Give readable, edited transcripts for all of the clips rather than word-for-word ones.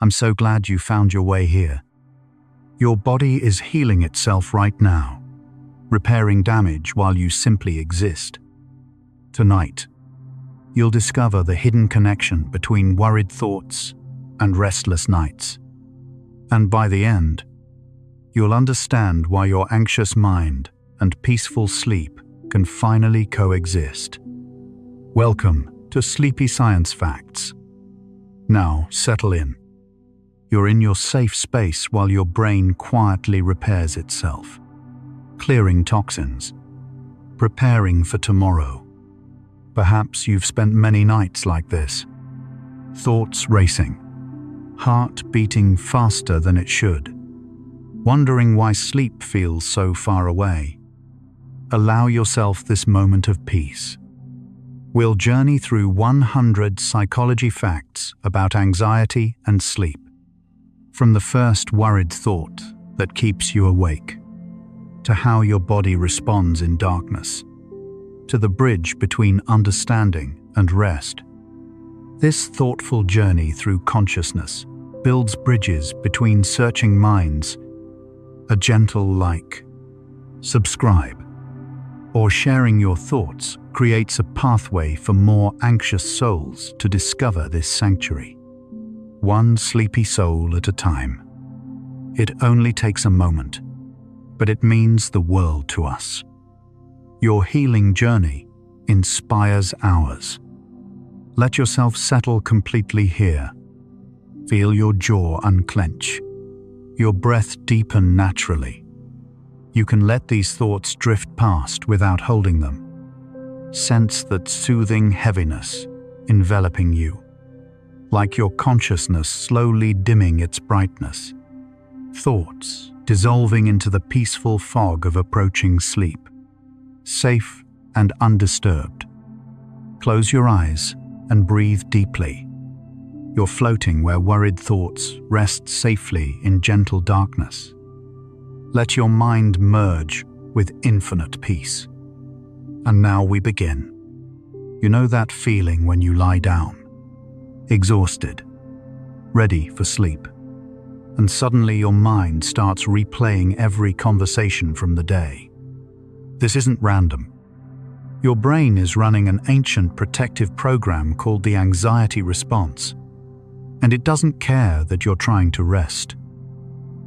I'm so glad you found your way here. Your body is healing itself right now, repairing damage while you simply exist. Tonight, you'll discover the hidden connection between worried thoughts and restless nights. And by the end, you'll understand why your anxious mind and peaceful sleep can finally coexist. Welcome to Sleepy Science Facts. Now, settle in. You're in your safe space while your brain quietly repairs itself, clearing toxins, preparing for tomorrow. Perhaps you've spent many nights like this, thoughts racing, heart beating faster than it should, wondering why sleep feels so far away. Allow yourself this moment of peace. We'll journey through 100 psychology facts about anxiety and sleep. From the first worried thought that keeps you awake, to how your body responds in darkness, to the bridge between understanding and rest. This thoughtful journey through consciousness builds bridges between searching minds. A gentle like, subscribe, or sharing your thoughts creates a pathway for more anxious souls to discover this sanctuary. One sleepy soul at a time. It only takes a moment, but it means the world to us. Your healing journey inspires ours. Let yourself settle completely here. Feel your jaw unclench, your breath deepen naturally. You can let these thoughts drift past without holding them. Sense that soothing heaviness enveloping you, like your consciousness slowly dimming its brightness. Thoughts dissolving into the peaceful fog of approaching sleep, safe and undisturbed. Close your eyes and breathe deeply. You're floating where worried thoughts rest safely in gentle darkness. Let your mind merge with infinite peace. And now we begin. You know that feeling when you lie down, exhausted, ready for sleep, and suddenly your mind starts replaying every conversation from the day. This isn't random. Your brain is running an ancient protective program called the anxiety response, and it doesn't care that you're trying to rest.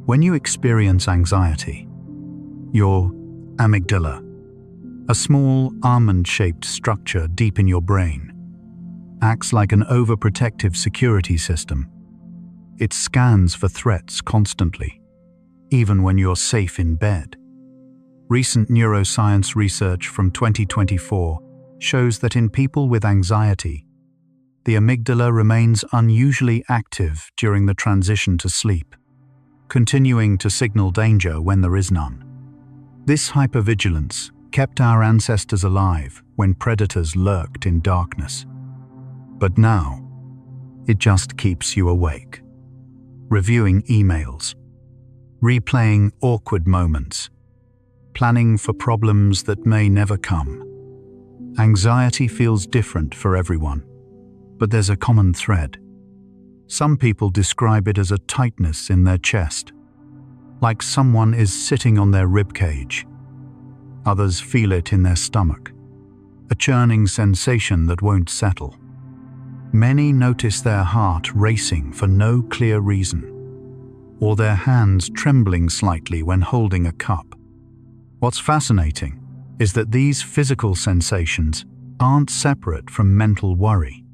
When you experience anxiety, your amygdala, a small almond-shaped structure deep in your brain, acts like an overprotective security system. It scans for threats constantly, even when you're safe in bed. Recent neuroscience research from 2024 shows that in people with anxiety, the amygdala remains unusually active during the transition to sleep, continuing to signal danger when there is none. This hypervigilance kept our ancestors alive when predators lurked in darkness. But now, it just keeps you awake, reviewing emails, replaying awkward moments, planning for problems that may never come. Anxiety feels different for everyone, but there's a common thread. Some people describe it as a tightness in their chest, like someone is sitting on their ribcage. Others feel it in their stomach, a churning sensation that won't settle. Many notice their heart racing for no clear reason, or their hands trembling slightly when holding a cup. What's fascinating is that these physical sensations aren't separate from mental worry.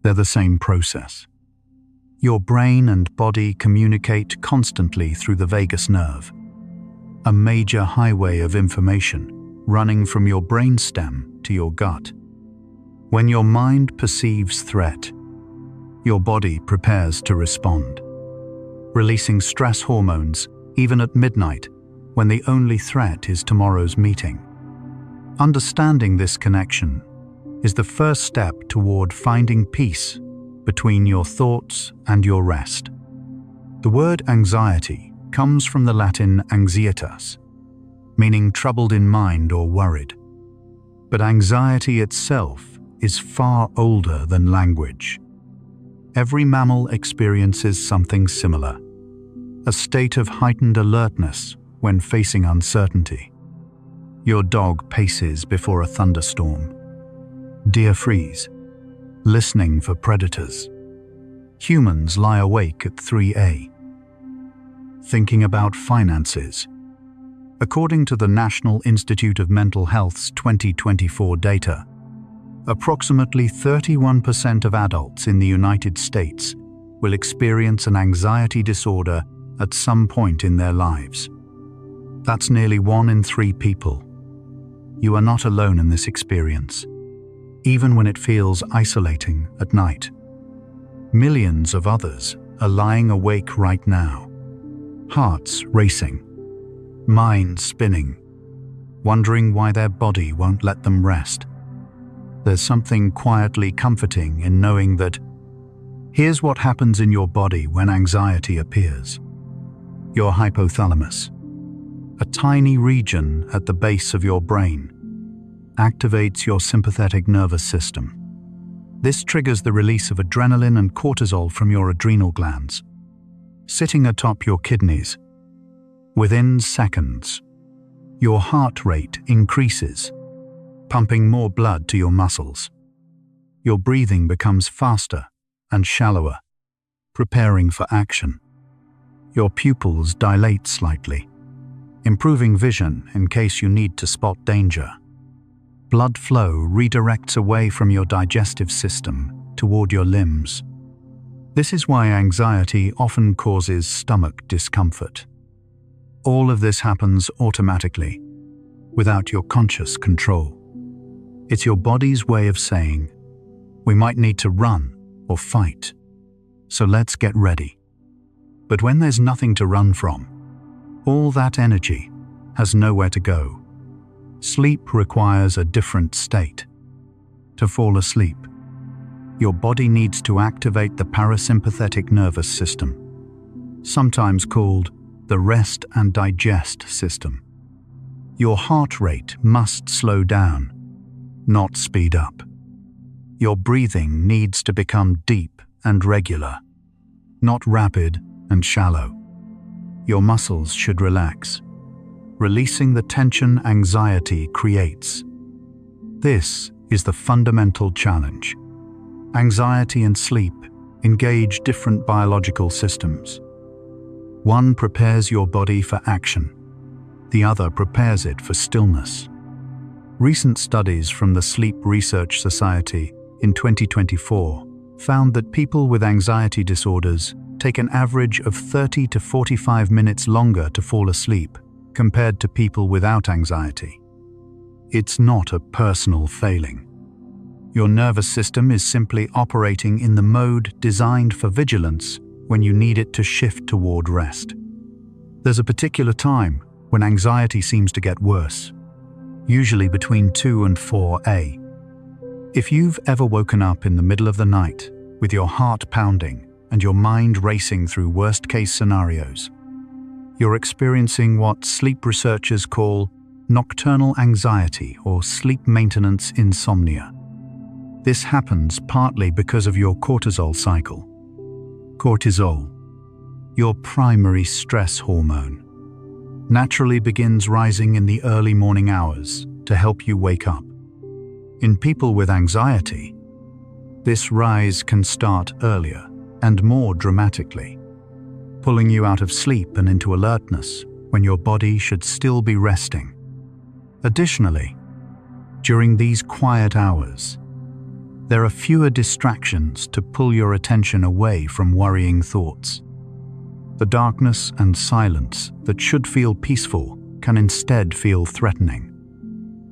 They're the same process. Your brain and body communicate constantly through the vagus nerve, a major highway of information running from your brainstem to your gut. When your mind perceives threat, your body prepares to respond, releasing stress hormones even at midnight when the only threat is tomorrow's meeting. Understanding this connection is the first step toward finding peace between your thoughts and your rest. The word anxiety comes from the Latin anxietas, meaning troubled in mind or worried. But anxiety itself is far older than language. Every mammal experiences something similar, a state of heightened alertness when facing uncertainty. Your dog paces before a thunderstorm. Deer freeze, listening for predators. Humans lie awake at 3 a.m. thinking about finances. According to the National Institute of Mental Health's 2024 data, approximately 31% of adults in the United States will experience an anxiety disorder at some point in their lives. That's nearly 1 in 3 people. You are not alone in this experience, even when it feels isolating at night. Millions of others are lying awake right now, hearts racing, minds spinning, wondering why their body won't let them rest. There's something quietly comforting in knowing that here's what happens in your body when anxiety appears. Your hypothalamus, a tiny region at the base of your brain, activates your sympathetic nervous system. This triggers the release of adrenaline and cortisol from your adrenal glands, sitting atop your kidneys. Within seconds, your heart rate increases, pumping more blood to your muscles. Your breathing becomes faster and shallower, preparing for action. Your pupils dilate slightly, improving vision in case you need to spot danger. Blood flow redirects away from your digestive system toward your limbs. This is why anxiety often causes stomach discomfort. All of this happens automatically, without your conscious control. It's your body's way of saying, we might need to run or fight, so let's get ready. But when there's nothing to run from, all that energy has nowhere to go. Sleep requires a different state. To fall asleep, your body needs to activate the parasympathetic nervous system, sometimes called the rest and digest system. Your heart rate must slow down, not speed up. Your breathing needs to become deep and regular, not rapid and shallow. Your muscles should relax, releasing the tension anxiety creates. This is the fundamental challenge. Anxiety and sleep engage different biological systems. One prepares your body for action. The other prepares it for stillness. Recent studies from the Sleep Research Society in 2024 found that people with anxiety disorders take an average of 30 to 45 minutes longer to fall asleep compared to people without anxiety. It's not a personal failing. Your nervous system is simply operating in the mode designed for vigilance when you need it to shift toward rest. There's a particular time when anxiety seems to get worse, usually between 2 and 4 a.m. If you've ever woken up in the middle of the night with your heart pounding and your mind racing through worst-case scenarios, you're experiencing what sleep researchers call nocturnal anxiety or sleep maintenance insomnia. This happens partly because of your cortisol cycle. Cortisol, your primary stress hormone, naturally begins rising in the early morning hours to help you wake up. In people with anxiety, this rise can start earlier and more dramatically, pulling you out of sleep and into alertness when your body should still be resting. Additionally, during these quiet hours, there are fewer distractions to pull your attention away from worrying thoughts. The darkness and silence that should feel peaceful can instead feel threatening,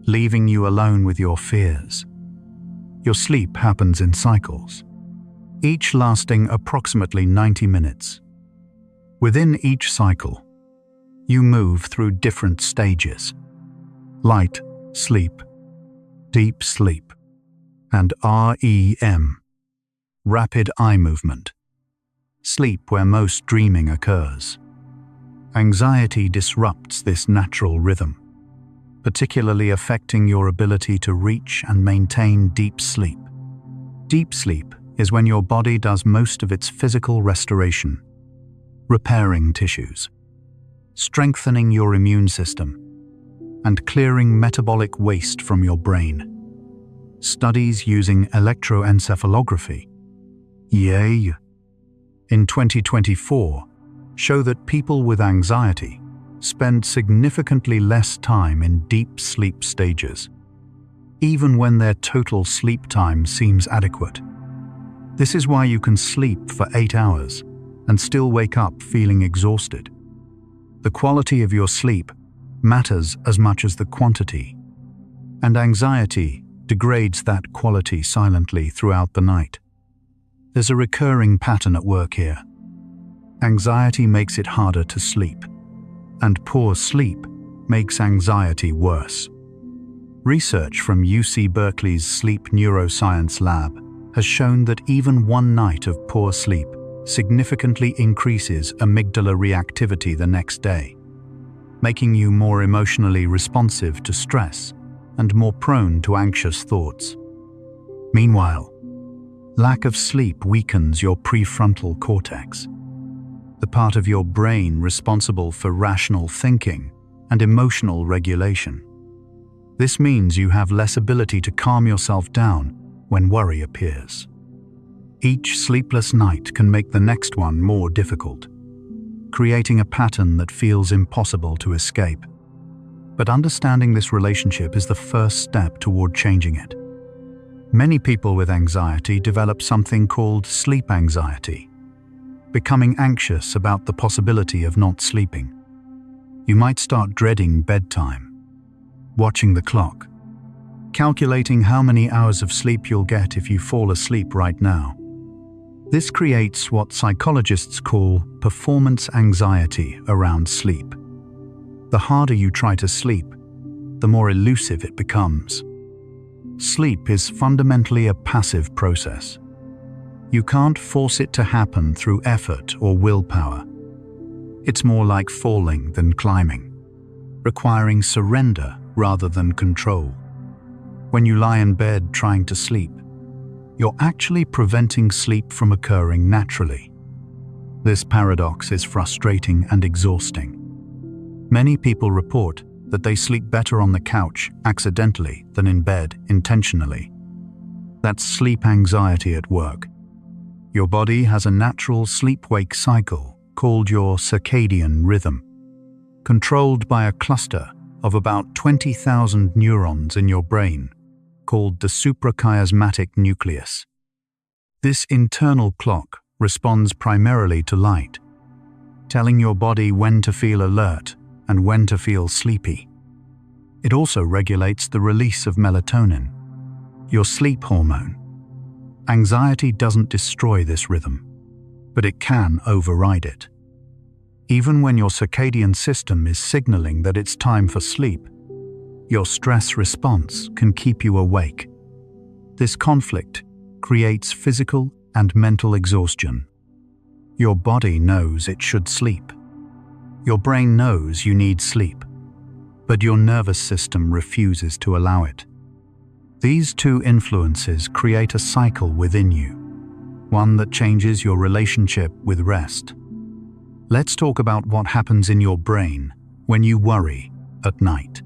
leaving you alone with your fears. Your sleep happens in cycles, each lasting approximately 90 minutes. Within each cycle, you move through different stages: light sleep, deep sleep, and REM, rapid eye movement, sleep where most dreaming occurs. Anxiety disrupts this natural rhythm, particularly affecting your ability to reach and maintain deep sleep. Deep sleep is when your body does most of its physical restoration, repairing tissues, strengthening your immune system, and clearing metabolic waste from your brain. Studies using electroencephalography, EEG, in 2024 show that people with anxiety spend significantly less time in deep sleep stages, even when their total sleep time seems adequate. This is why you can sleep for 8 hours and still wake up feeling exhausted. The quality of your sleep matters as much as the quantity, and anxiety degrades that quality silently throughout the night. There's a recurring pattern at work here. Anxiety makes it harder to sleep, and poor sleep makes anxiety worse. Research from UC Berkeley's Sleep Neuroscience Lab has shown that even one night of poor sleep significantly increases amygdala reactivity the next day, making you more emotionally responsive to stress and more prone to anxious thoughts. Meanwhile, lack of sleep weakens your prefrontal cortex, the part of your brain responsible for rational thinking and emotional regulation. This means you have less ability to calm yourself down when worry appears. Each sleepless night can make the next one more difficult, creating a pattern that feels impossible to escape. But understanding this relationship is the first step toward changing it. Many people with anxiety develop something called sleep anxiety, becoming anxious about the possibility of not sleeping. You might start dreading bedtime, watching the clock, calculating how many hours of sleep you'll get if you fall asleep right now. This creates what psychologists call performance anxiety around sleep. The harder you try to sleep, the more elusive it becomes. Sleep is fundamentally a passive process. You can't force it to happen through effort or willpower. It's more like falling than climbing, requiring surrender rather than control. When you lie in bed trying to sleep, you're actually preventing sleep from occurring naturally. This paradox is frustrating and exhausting. Many people report that they sleep better on the couch accidentally than in bed intentionally. That's sleep anxiety at work. Your body has a natural sleep-wake cycle called your circadian rhythm, controlled by a cluster of about 20,000 neurons in your brain, called the suprachiasmatic nucleus. This internal clock responds primarily to light, telling your body when to feel alert and when to feel sleepy. It also regulates the release of melatonin, your sleep hormone. Anxiety doesn't destroy this rhythm, but it can override it. Even when your circadian system is signaling that it's time for sleep, your stress response can keep you awake. This conflict creates physical and mental exhaustion. Your body knows it should sleep. Your brain knows you need sleep, but your nervous system refuses to allow it. These two influences create a cycle within you, one that changes your relationship with rest. Let's talk about what happens in your brain when you worry at night.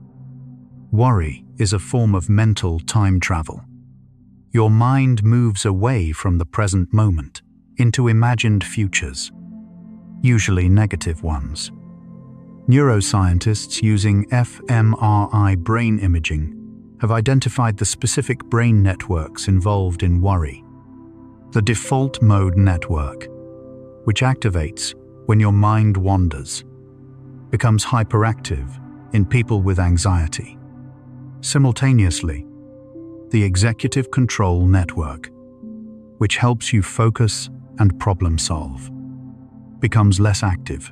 Worry is a form of mental time travel. Your mind moves away from the present moment into imagined futures, usually negative ones. Neuroscientists using fMRI brain imaging have identified the specific brain networks involved in worry. The default mode network, which activates when your mind wanders, becomes hyperactive in people with anxiety. Simultaneously, the executive control network, which helps you focus and problem solve, becomes less active.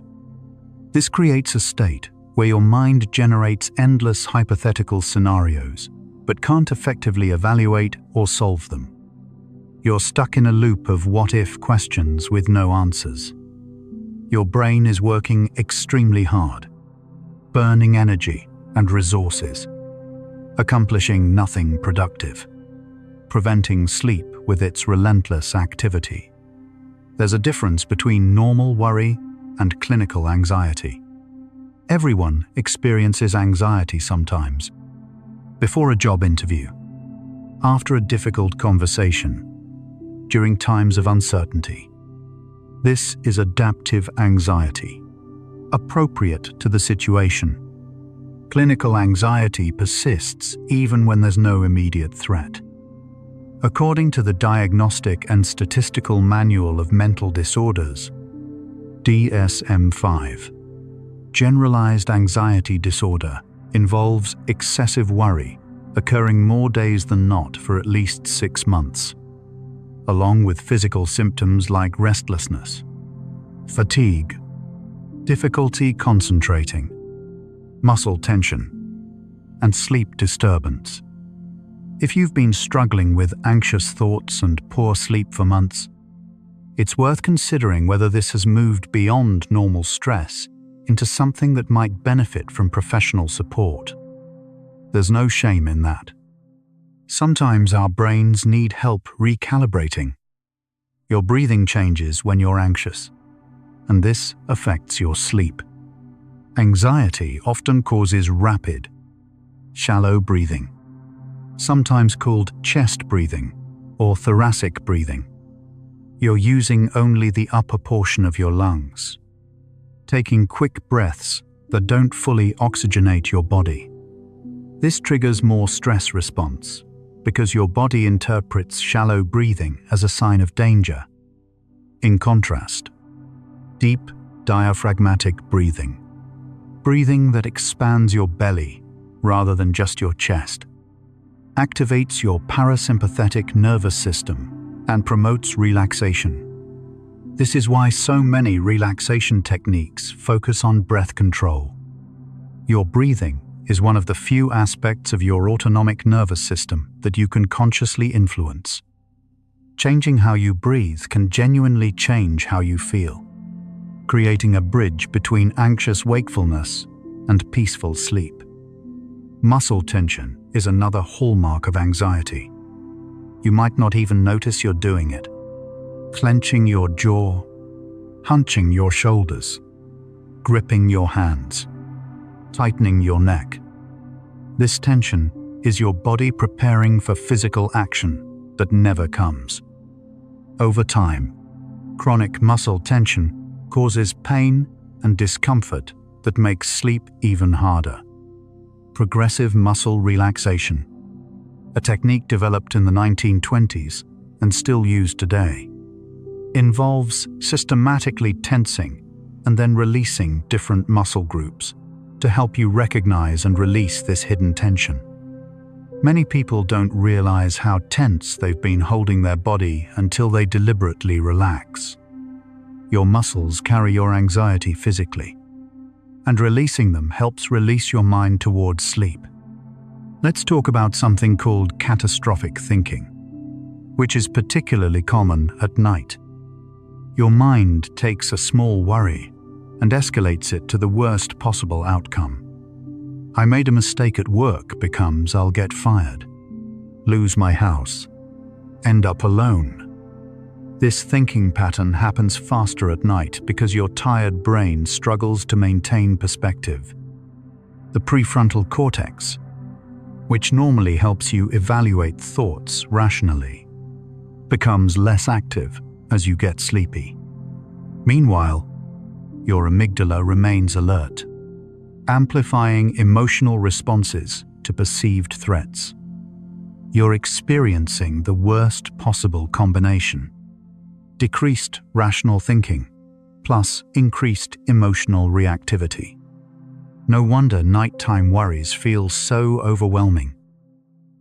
This creates a state where your mind generates endless hypothetical scenarios, but can't effectively evaluate or solve them. You're stuck in a loop of what-if questions with no answers. Your brain is working extremely hard, burning energy and resources, accomplishing nothing productive. preventing sleep with its relentless activity. There's a difference between normal worry and clinical anxiety. Everyone experiences anxiety sometimes. Before a job interview, after a difficult conversation, during times of uncertainty. This is adaptive anxiety, appropriate to the situation. Clinical anxiety persists even when there's no immediate threat. According to the Diagnostic and Statistical Manual of Mental Disorders, DSM-5, generalized anxiety disorder involves excessive worry occurring more days than not for at least 6 months, along with physical symptoms like restlessness, fatigue, difficulty concentrating, muscle tension, and sleep disturbance. If you've been struggling with anxious thoughts and poor sleep for months, it's worth considering whether this has moved beyond normal stress into something that might benefit from professional support. There's no shame in that. Sometimes our brains need help recalibrating. Your breathing changes when you're anxious, and this affects your sleep. Anxiety often causes rapid, shallow breathing, sometimes called chest breathing or thoracic breathing. You're using only the upper portion of your lungs, taking quick breaths that don't fully oxygenate your body. This triggers more stress response because your body interprets shallow breathing as a sign of danger. In contrast, deep, diaphragmatic breathing, breathing that expands your belly rather than just your chest, activates your parasympathetic nervous system and promotes relaxation. This is why so many relaxation techniques focus on breath control. Your breathing is one of the few aspects of your autonomic nervous system that you can consciously influence. Changing how you breathe can genuinely change how you feel, creating a bridge between anxious wakefulness and peaceful sleep. Muscle tension is another hallmark of anxiety. You might not even notice you're doing it. Clenching your jaw, hunching your shoulders, gripping your hands, tightening your neck. This tension is your body preparing for physical action that never comes. Over time, chronic muscle tension causes pain and discomfort that makes sleep even harder. Progressive muscle relaxation, a technique developed in the 1920s and still used today, involves systematically tensing and then releasing different muscle groups to help you recognize and release this hidden tension. Many people don't realize how tense they've been holding their body until they deliberately relax. Your muscles carry your anxiety physically, and releasing them helps release your mind towards sleep. Let's talk about something called catastrophic thinking, which is particularly common at night. Your mind takes a small worry and escalates it to the worst possible outcome. I made a mistake at work becomes I'll get fired, lose my house, end up alone. This thinking pattern happens faster at night because your tired brain struggles to maintain perspective. The prefrontal cortex, which normally helps you evaluate thoughts rationally, becomes less active as you get sleepy. Meanwhile, your amygdala remains alert, amplifying emotional responses to perceived threats. You're experiencing the worst possible combination: decreased rational thinking plus increased emotional reactivity. No wonder nighttime worries feel so overwhelming.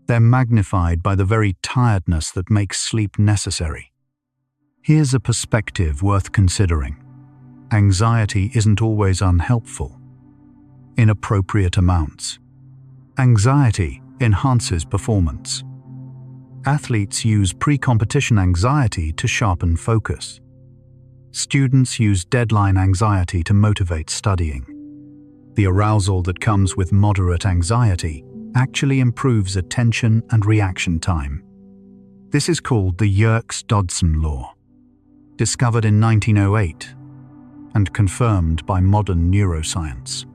They're magnified by the very tiredness that makes sleep necessary. Here's a perspective worth considering. Anxiety isn't always unhelpful. In appropriate amounts, anxiety enhances performance. Athletes use pre-competition anxiety to sharpen focus. Students use deadline anxiety to motivate studying. The arousal that comes with moderate anxiety actually improves attention and reaction time. This is called the Yerkes-Dodson law, discovered in 1908 and confirmed by modern neuroscience.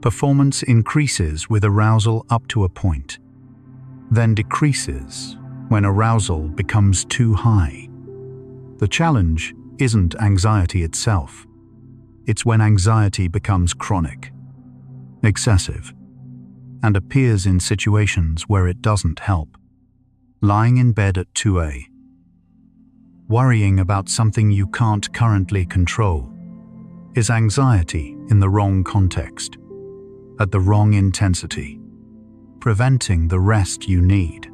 Performance increases with arousal up to a point, then decreases when arousal becomes too high. The challenge isn't anxiety itself. It's when anxiety becomes chronic, excessive, and appears in situations where it doesn't help. Lying in bed at 2 a.m. worrying about something you can't currently control is anxiety in the wrong context, at the wrong intensity, preventing the rest you need.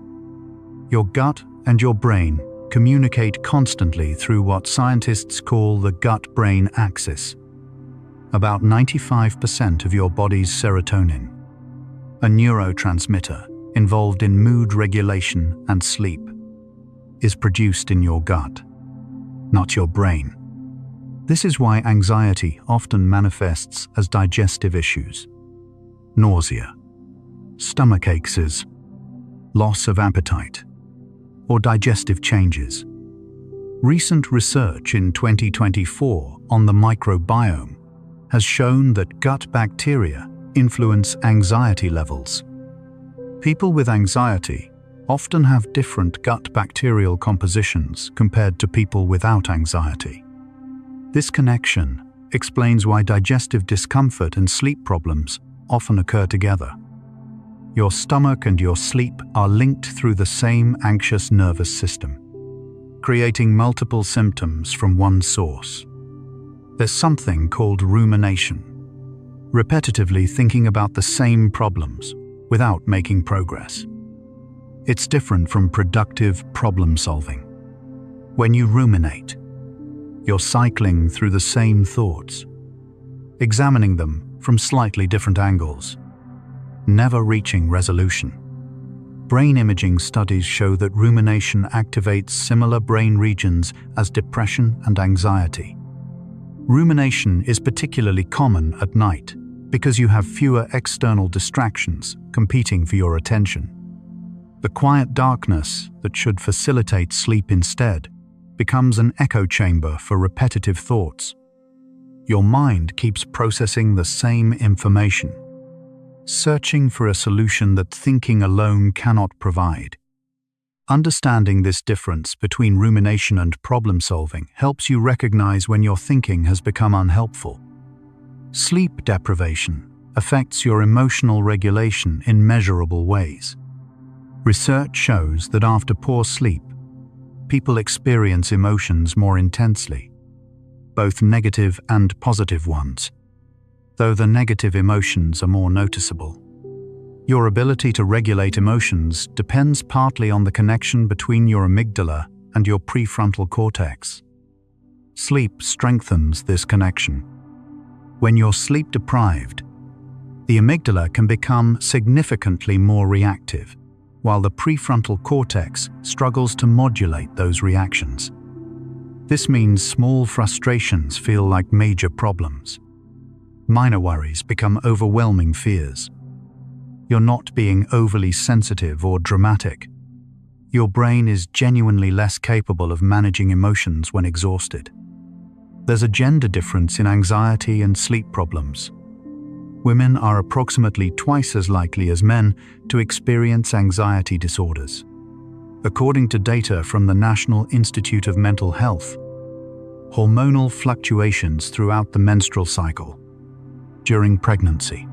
Your gut and your brain communicate constantly through what scientists call the gut-brain axis. About 95% of your body's serotonin, a neurotransmitter involved in mood regulation and sleep, is produced in your gut, not your brain. This is why anxiety often manifests as digestive issues, nausea, stomach aches, loss of appetite, or digestive changes. Recent research in 2024 on the microbiome has shown that gut bacteria influence anxiety levels. People with anxiety often have different gut bacterial compositions compared to people without anxiety. This connection explains why digestive discomfort and sleep problems often occur together. Your stomach and your sleep are linked through the same anxious nervous system, creating multiple symptoms from one source. There's something called rumination, repetitively thinking about the same problems without making progress. It's different from productive problem solving. When you ruminate, you're cycling through the same thoughts, examining them from slightly different angles, never reaching resolution. Brain imaging studies show that rumination activates similar brain regions as depression and anxiety. Rumination is particularly common at night because you have fewer external distractions competing for your attention. The quiet darkness that should facilitate sleep instead becomes an echo chamber for repetitive thoughts. Your mind keeps processing the same information, searching for a solution that thinking alone cannot provide. Understanding this difference between rumination and problem solving helps you recognize when your thinking has become unhelpful. Sleep deprivation affects your emotional regulation in measurable ways. Research shows that after poor sleep, people experience emotions more intensely, both negative and positive ones, though the negative emotions are more noticeable. Your ability to regulate emotions depends partly on the connection between your amygdala and your prefrontal cortex. Sleep strengthens this connection. When you're sleep deprived, the amygdala can become significantly more reactive, while the prefrontal cortex struggles to modulate those reactions. This means small frustrations feel like major problems. Minor worries become overwhelming fears. You're not being overly sensitive or dramatic. Your brain is genuinely less capable of managing emotions when exhausted. There's a gender difference in anxiety and sleep problems. Women are approximately twice as likely as men to experience anxiety disorders. According to data from the National Institute of Mental Health, hormonal fluctuations throughout the menstrual cycle, during pregnancy,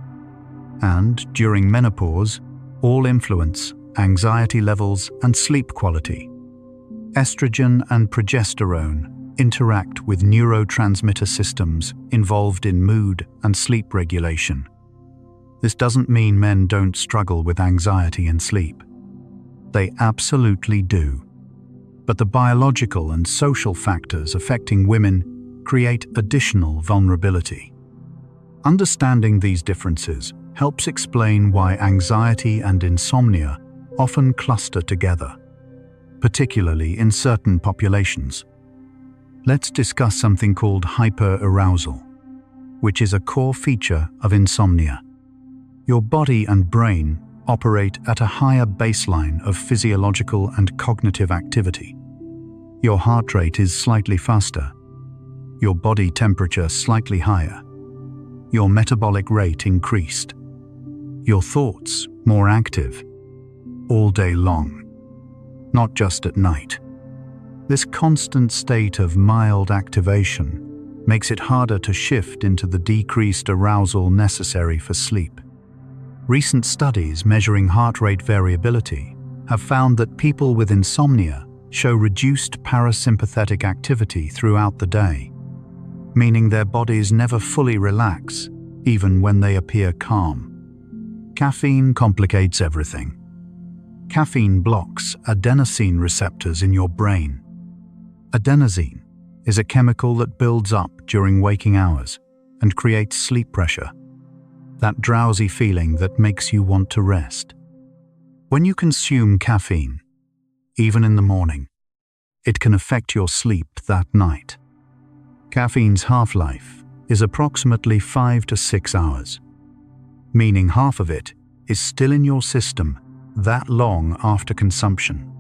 and during menopause all influence anxiety levels and sleep quality. Estrogen and progesterone interact with neurotransmitter systems involved in mood and sleep regulation. This doesn't mean men don't struggle with anxiety and sleep. They absolutely do. But the biological and social factors affecting women create additional vulnerability. Understanding these differences helps explain why anxiety and insomnia often cluster together, particularly in certain populations. Let's discuss something called hyperarousal, which is a core feature of insomnia. Your body and brain operate at a higher baseline of physiological and cognitive activity. Your heart rate is slightly faster, your body temperature slightly higher, your metabolic rate increased, your thoughts more active, all day long, not just at night. This constant state of mild activation makes it harder to shift into the decreased arousal necessary for sleep. Recent studies measuring heart rate variability have found that people with insomnia show reduced parasympathetic activity throughout the day, meaning their bodies never fully relax, even when they appear calm. Caffeine complicates everything. Caffeine blocks adenosine receptors in your brain. Adenosine is a chemical that builds up during waking hours and creates sleep pressure, that drowsy feeling that makes you want to rest. When you consume caffeine, even in the morning, it can affect your sleep that night. Caffeine's half-life is approximately 5 to 6 hours, meaning half of it is still in your system that long after consumption.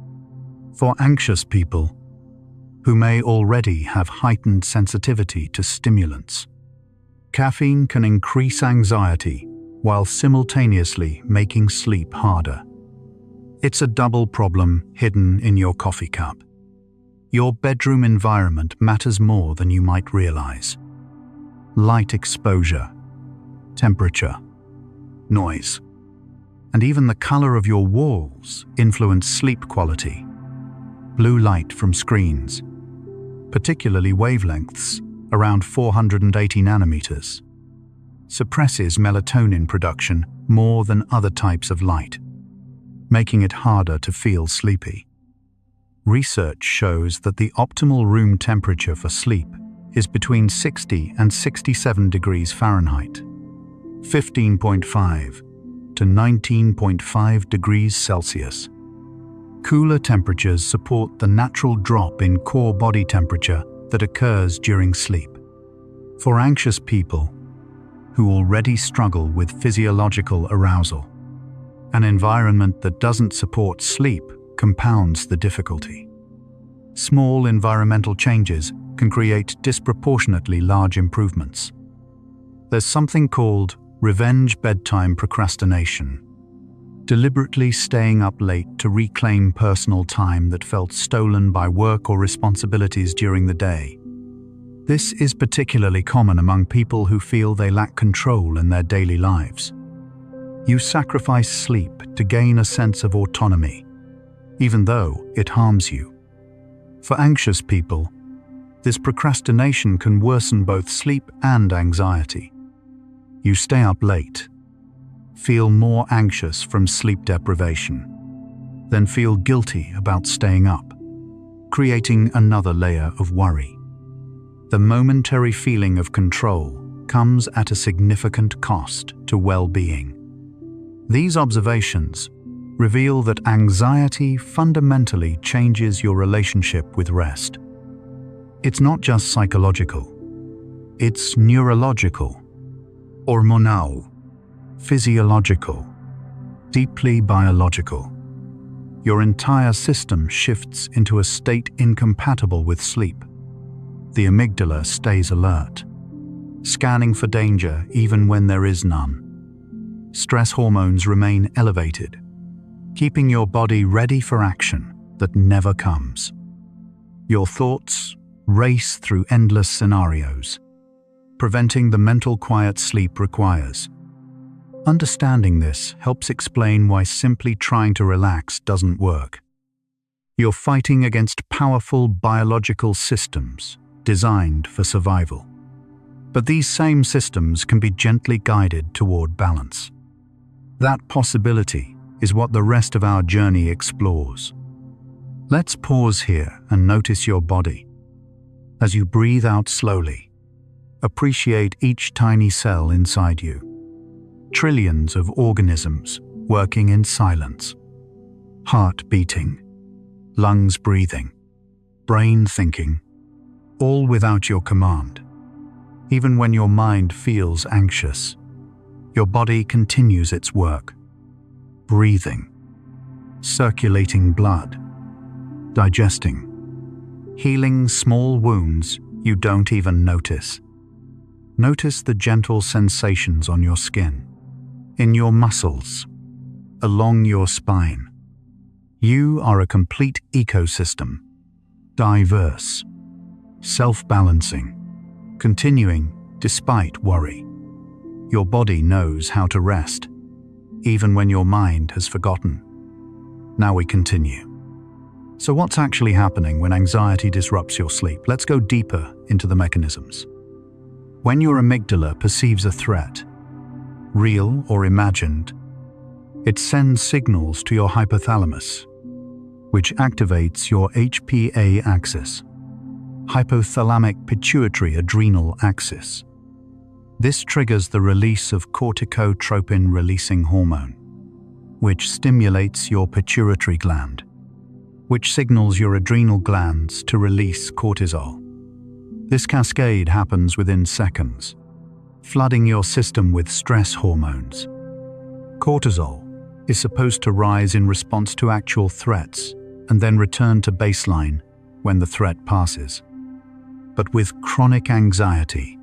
For anxious people, who may already have heightened sensitivity to stimulants, caffeine can increase anxiety while simultaneously making sleep harder. It's a double problem hidden in your coffee cup. Your bedroom environment matters more than you might realize. Light exposure, temperature, noise, and even the color of your walls influence sleep quality. Blue light from screens, particularly wavelengths around 480 nanometers, suppresses melatonin production more than other types of light, making it harder to feel sleepy. Research shows that the optimal room temperature for sleep is between 60 and 67 degrees Fahrenheit, 15.5 to 19.5 degrees Celsius. Cooler temperatures support the natural drop in core body temperature that occurs during sleep. For anxious people who already struggle with physiological arousal, an environment that doesn't support sleep compounds the difficulty. Small environmental changes can create disproportionately large improvements. There's something called revenge bedtime procrastination, deliberately staying up late to reclaim personal time that felt stolen by work or responsibilities during the day. This is particularly common among people who feel they lack control in their daily lives. You sacrifice sleep to gain a sense of autonomy, even though it harms you. For anxious people, this procrastination can worsen both sleep and anxiety. You stay up late, feel more anxious from sleep deprivation, then feel guilty about staying up, creating another layer of worry. The momentary feeling of control comes at a significant cost to well-being. These observations reveal that anxiety fundamentally changes your relationship with rest. It's not just psychological, it's neurological, hormonal, physiological, deeply biological. Your entire system shifts into a state incompatible with sleep. The amygdala stays alert, scanning for danger even when there is none. Stress hormones remain elevated, keeping your body ready for action that never comes. Your thoughts race through endless scenarios, preventing the mental quiet sleep requires. Understanding this helps explain why simply trying to relax doesn't work. You're fighting against powerful biological systems designed for survival. But these same systems can be gently guided toward balance. That possibility is what the rest of our journey explores. Let's pause here and notice your body. As you breathe out slowly, appreciate each tiny cell inside you. Trillions of organisms working in silence. Heart beating, lungs breathing, brain thinking, all without your command. Even when your mind feels anxious, your body continues its work. breathing, circulating blood, digesting, healing small wounds you don't even notice. Notice the gentle sensations on your skin, in your muscles, along your spine. You are a complete ecosystem, diverse, self-balancing, continuing despite worry. Your body knows how to rest, even when your mind has forgotten. Now we continue. So what's actually happening when anxiety disrupts your sleep? Let's go deeper into the mechanisms. When your amygdala perceives a threat, real or imagined, it sends signals to your hypothalamus, which activates your HPA axis, hypothalamic pituitary adrenal axis. This triggers the release of corticotropin-releasing hormone, which stimulates your pituitary gland, which signals your adrenal glands to release cortisol. This cascade happens within seconds, flooding your system with stress hormones. Cortisol is supposed to rise in response to actual threats and then return to baseline when the threat passes. But with chronic anxiety,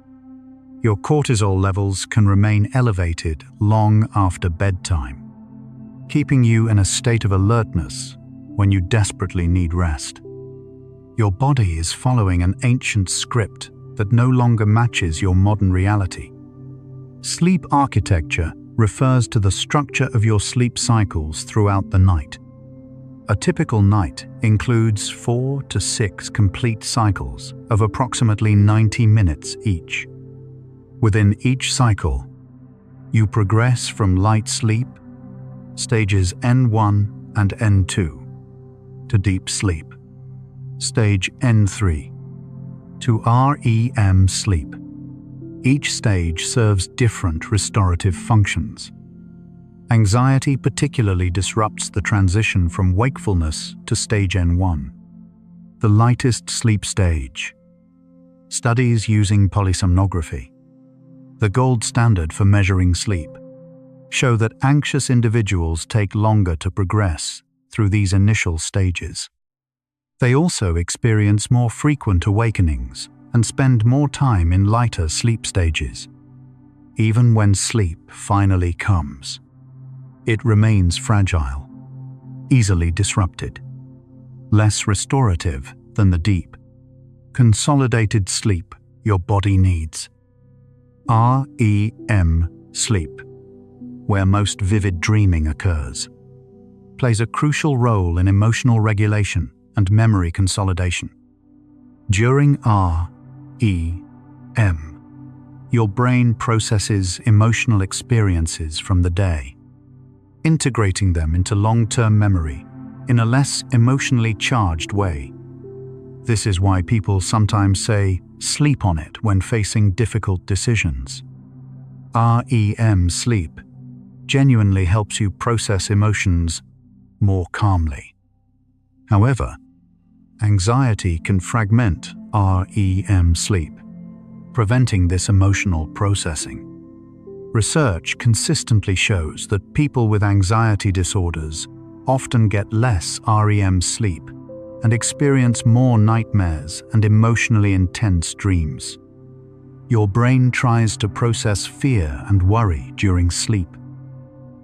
your cortisol levels can remain elevated long after bedtime, keeping you in a state of alertness when you desperately need rest. Your body is following an ancient script that no longer matches your modern reality. Sleep architecture refers to the structure of your sleep cycles throughout the night. A typical night includes 4 to 6 complete cycles of approximately 90 minutes each. Within each cycle, you progress from light sleep, stages N1 and N2, to deep sleep, stage N3, to REM sleep. Each stage serves different restorative functions. Anxiety particularly disrupts the transition from wakefulness to stage N1, the lightest sleep stage. Studies using polysomnography, the gold standard for measuring sleep, show that anxious individuals take longer to progress through these initial stages. They also experience more frequent awakenings and spend more time in lighter sleep stages. Even when sleep finally comes, it remains fragile, easily disrupted, less restorative than the deep, consolidated sleep your body needs. REM sleep, where most vivid dreaming occurs, plays a crucial role in emotional regulation and memory consolidation. During REM, your brain processes emotional experiences from the day, integrating them into long-term memory in a less emotionally charged way. This is why people sometimes say, "sleep on it" when facing difficult decisions. REM sleep genuinely helps you process emotions more calmly. However, anxiety can fragment REM sleep, preventing this emotional processing. Research consistently shows that people with anxiety disorders often get less REM sleep and experience more nightmares and emotionally intense dreams. Your brain tries to process fear and worry during sleep,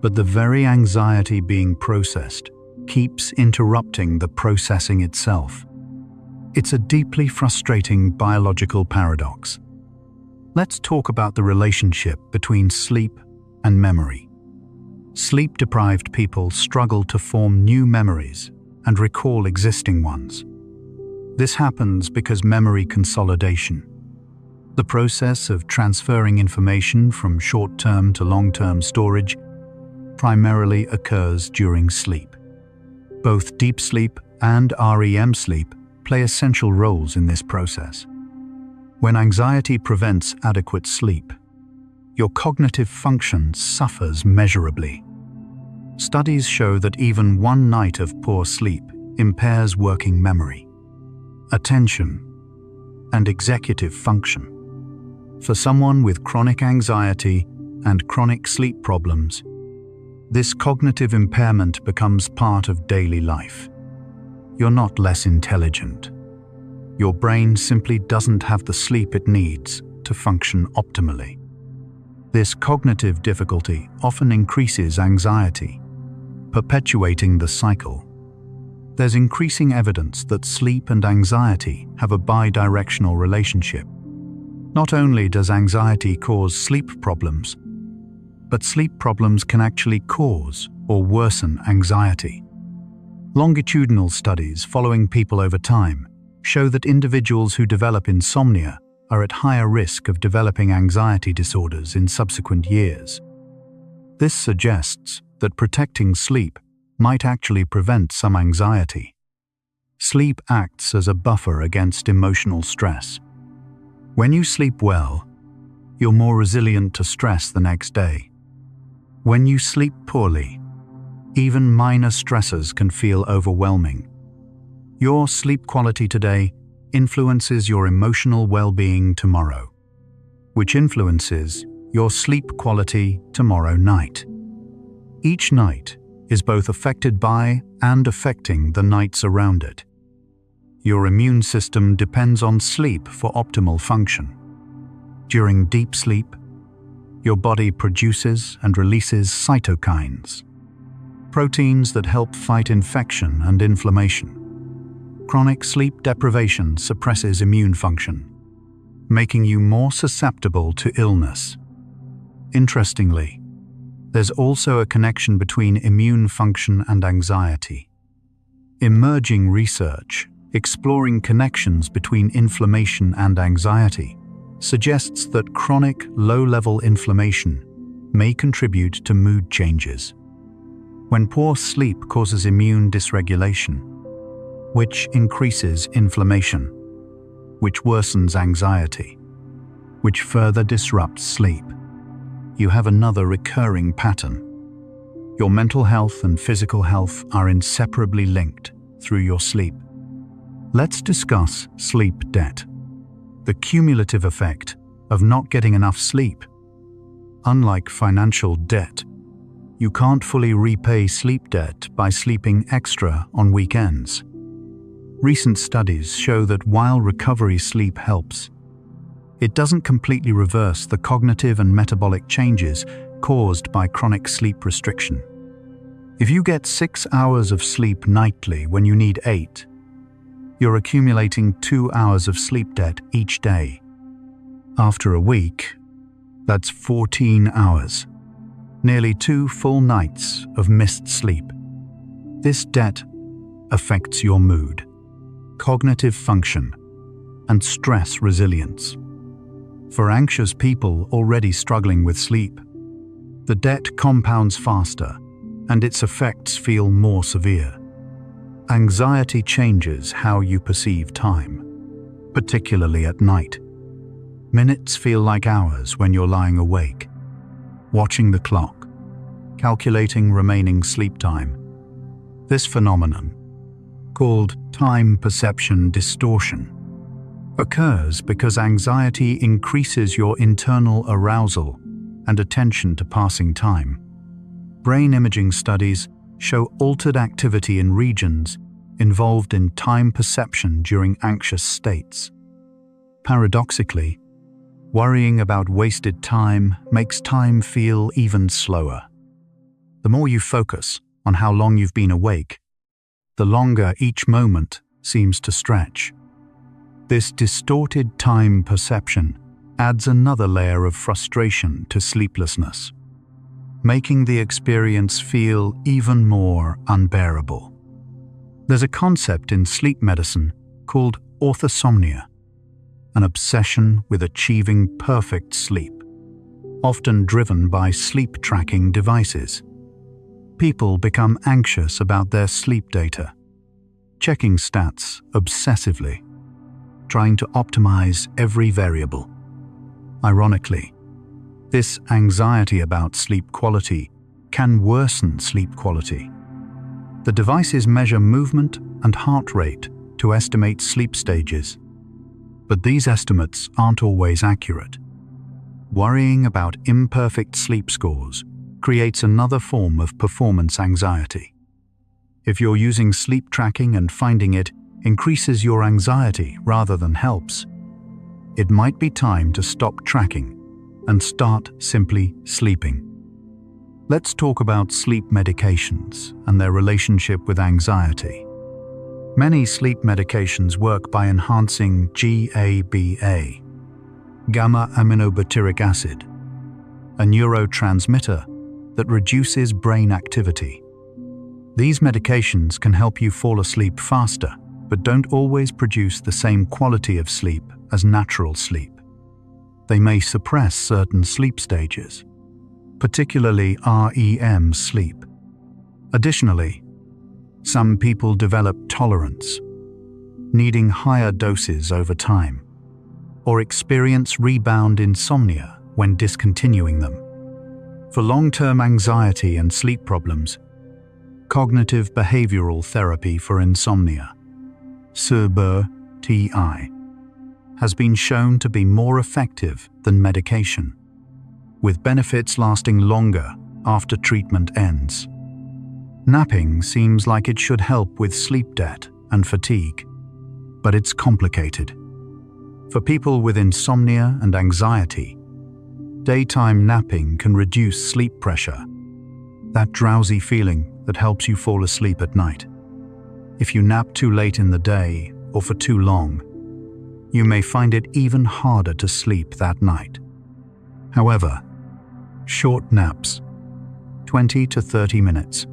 but the very anxiety being processed keeps interrupting the processing itself. It's a deeply frustrating biological paradox. Let's talk about the relationship between sleep and memory. Sleep-deprived people struggle to form new memories and recall existing ones. This happens because memory consolidation, the process of transferring information from short-term to long-term storage, primarily occurs during sleep. Both deep sleep and REM sleep play essential roles in this process. When anxiety prevents adequate sleep, your cognitive function suffers measurably. Studies show that even one night of poor sleep impairs working memory, attention, and executive function. For someone with chronic anxiety and chronic sleep problems, this cognitive impairment becomes part of daily life. You're not less intelligent. Your brain simply doesn't have the sleep it needs to function optimally. This cognitive difficulty often increases anxiety, perpetuating the cycle. There's increasing evidence that sleep and anxiety have a bi-directional relationship. Not only does anxiety cause sleep problems, but sleep problems can actually cause or worsen anxiety. Longitudinal studies following people over time show that individuals who develop insomnia are at higher risk of developing anxiety disorders in subsequent years. This suggests that protecting sleep might actually prevent some anxiety. Sleep acts as a buffer against emotional stress. When you sleep well, you're more resilient to stress the next day. When you sleep poorly, even minor stressors can feel overwhelming. Your sleep quality today influences your emotional well-being tomorrow, which influences your sleep quality tomorrow night. Each night is both affected by and affecting the nights around it. Your immune system depends on sleep for optimal function. During deep sleep, your body produces and releases cytokines, proteins that help fight infection and inflammation. Chronic sleep deprivation suppresses immune function, making you more susceptible to illness. Interestingly, there's also a connection between immune function and anxiety. Emerging research exploring connections between inflammation and anxiety suggests that chronic low-level inflammation may contribute to mood changes. When poor sleep causes immune dysregulation, which increases inflammation, which worsens anxiety, which further disrupts sleep, you have another recurring pattern. Your mental health and physical health are inseparably linked through your sleep. Let's discuss sleep debt, the cumulative effect of not getting enough sleep. Unlike financial debt, you can't fully repay sleep debt by sleeping extra on weekends. Recent studies show that while recovery sleep helps, it doesn't completely reverse the cognitive and metabolic changes caused by chronic sleep restriction. If you get 6 hours of sleep nightly when you need 8, you're accumulating 2 hours of sleep debt each day. After a week, that's 14 hours, nearly 2 full nights of missed sleep. This debt affects your mood, cognitive function, and stress resilience. For anxious people already struggling with sleep, the debt compounds faster and its effects feel more severe. Anxiety changes how you perceive time, particularly at night. Minutes feel like hours when you're lying awake, watching the clock, calculating remaining sleep time. This phenomenon, called time perception distortion, occurs because anxiety increases your internal arousal and attention to passing time. Brain imaging studies show altered activity in regions involved in time perception during anxious states. Paradoxically, worrying about wasted time makes time feel even slower. The more you focus on how long you've been awake, the longer each moment seems to stretch. This distorted time perception adds another layer of frustration to sleeplessness, making the experience feel even more unbearable. There's a concept in sleep medicine called orthosomnia, an obsession with achieving perfect sleep, often driven by sleep-tracking devices. People become anxious about their sleep data, checking stats obsessively, trying to optimize every variable. Ironically, this anxiety about sleep quality can worsen sleep quality. The devices measure movement and heart rate to estimate sleep stages, but these estimates aren't always accurate. Worrying about imperfect sleep scores creates another form of performance anxiety. If you're using sleep tracking and finding it increases your anxiety rather than helps, it might be time to stop tracking and start simply sleeping. Let's talk about sleep medications and their relationship with anxiety. Many sleep medications work by enhancing GABA, gamma-aminobutyric acid, a neurotransmitter that reduces brain activity. These medications can help you fall asleep faster, but don't always produce the same quality of sleep as natural sleep. They may suppress certain sleep stages, particularly REM sleep. Additionally, some people develop tolerance, needing higher doses over time, or experience rebound insomnia when discontinuing them. For long-term anxiety and sleep problems, cognitive behavioral therapy for insomnia, CBT, has been shown to be more effective than medication, with benefits lasting longer after treatment ends. Napping seems like it should help with sleep debt and fatigue, but it's complicated. For people with insomnia and anxiety, daytime napping can reduce sleep pressure, that drowsy feeling that helps you fall asleep at night. If you nap too late in the day or for too long, you may find it even harder to sleep that night. However, short naps, 20 to 30 minutes,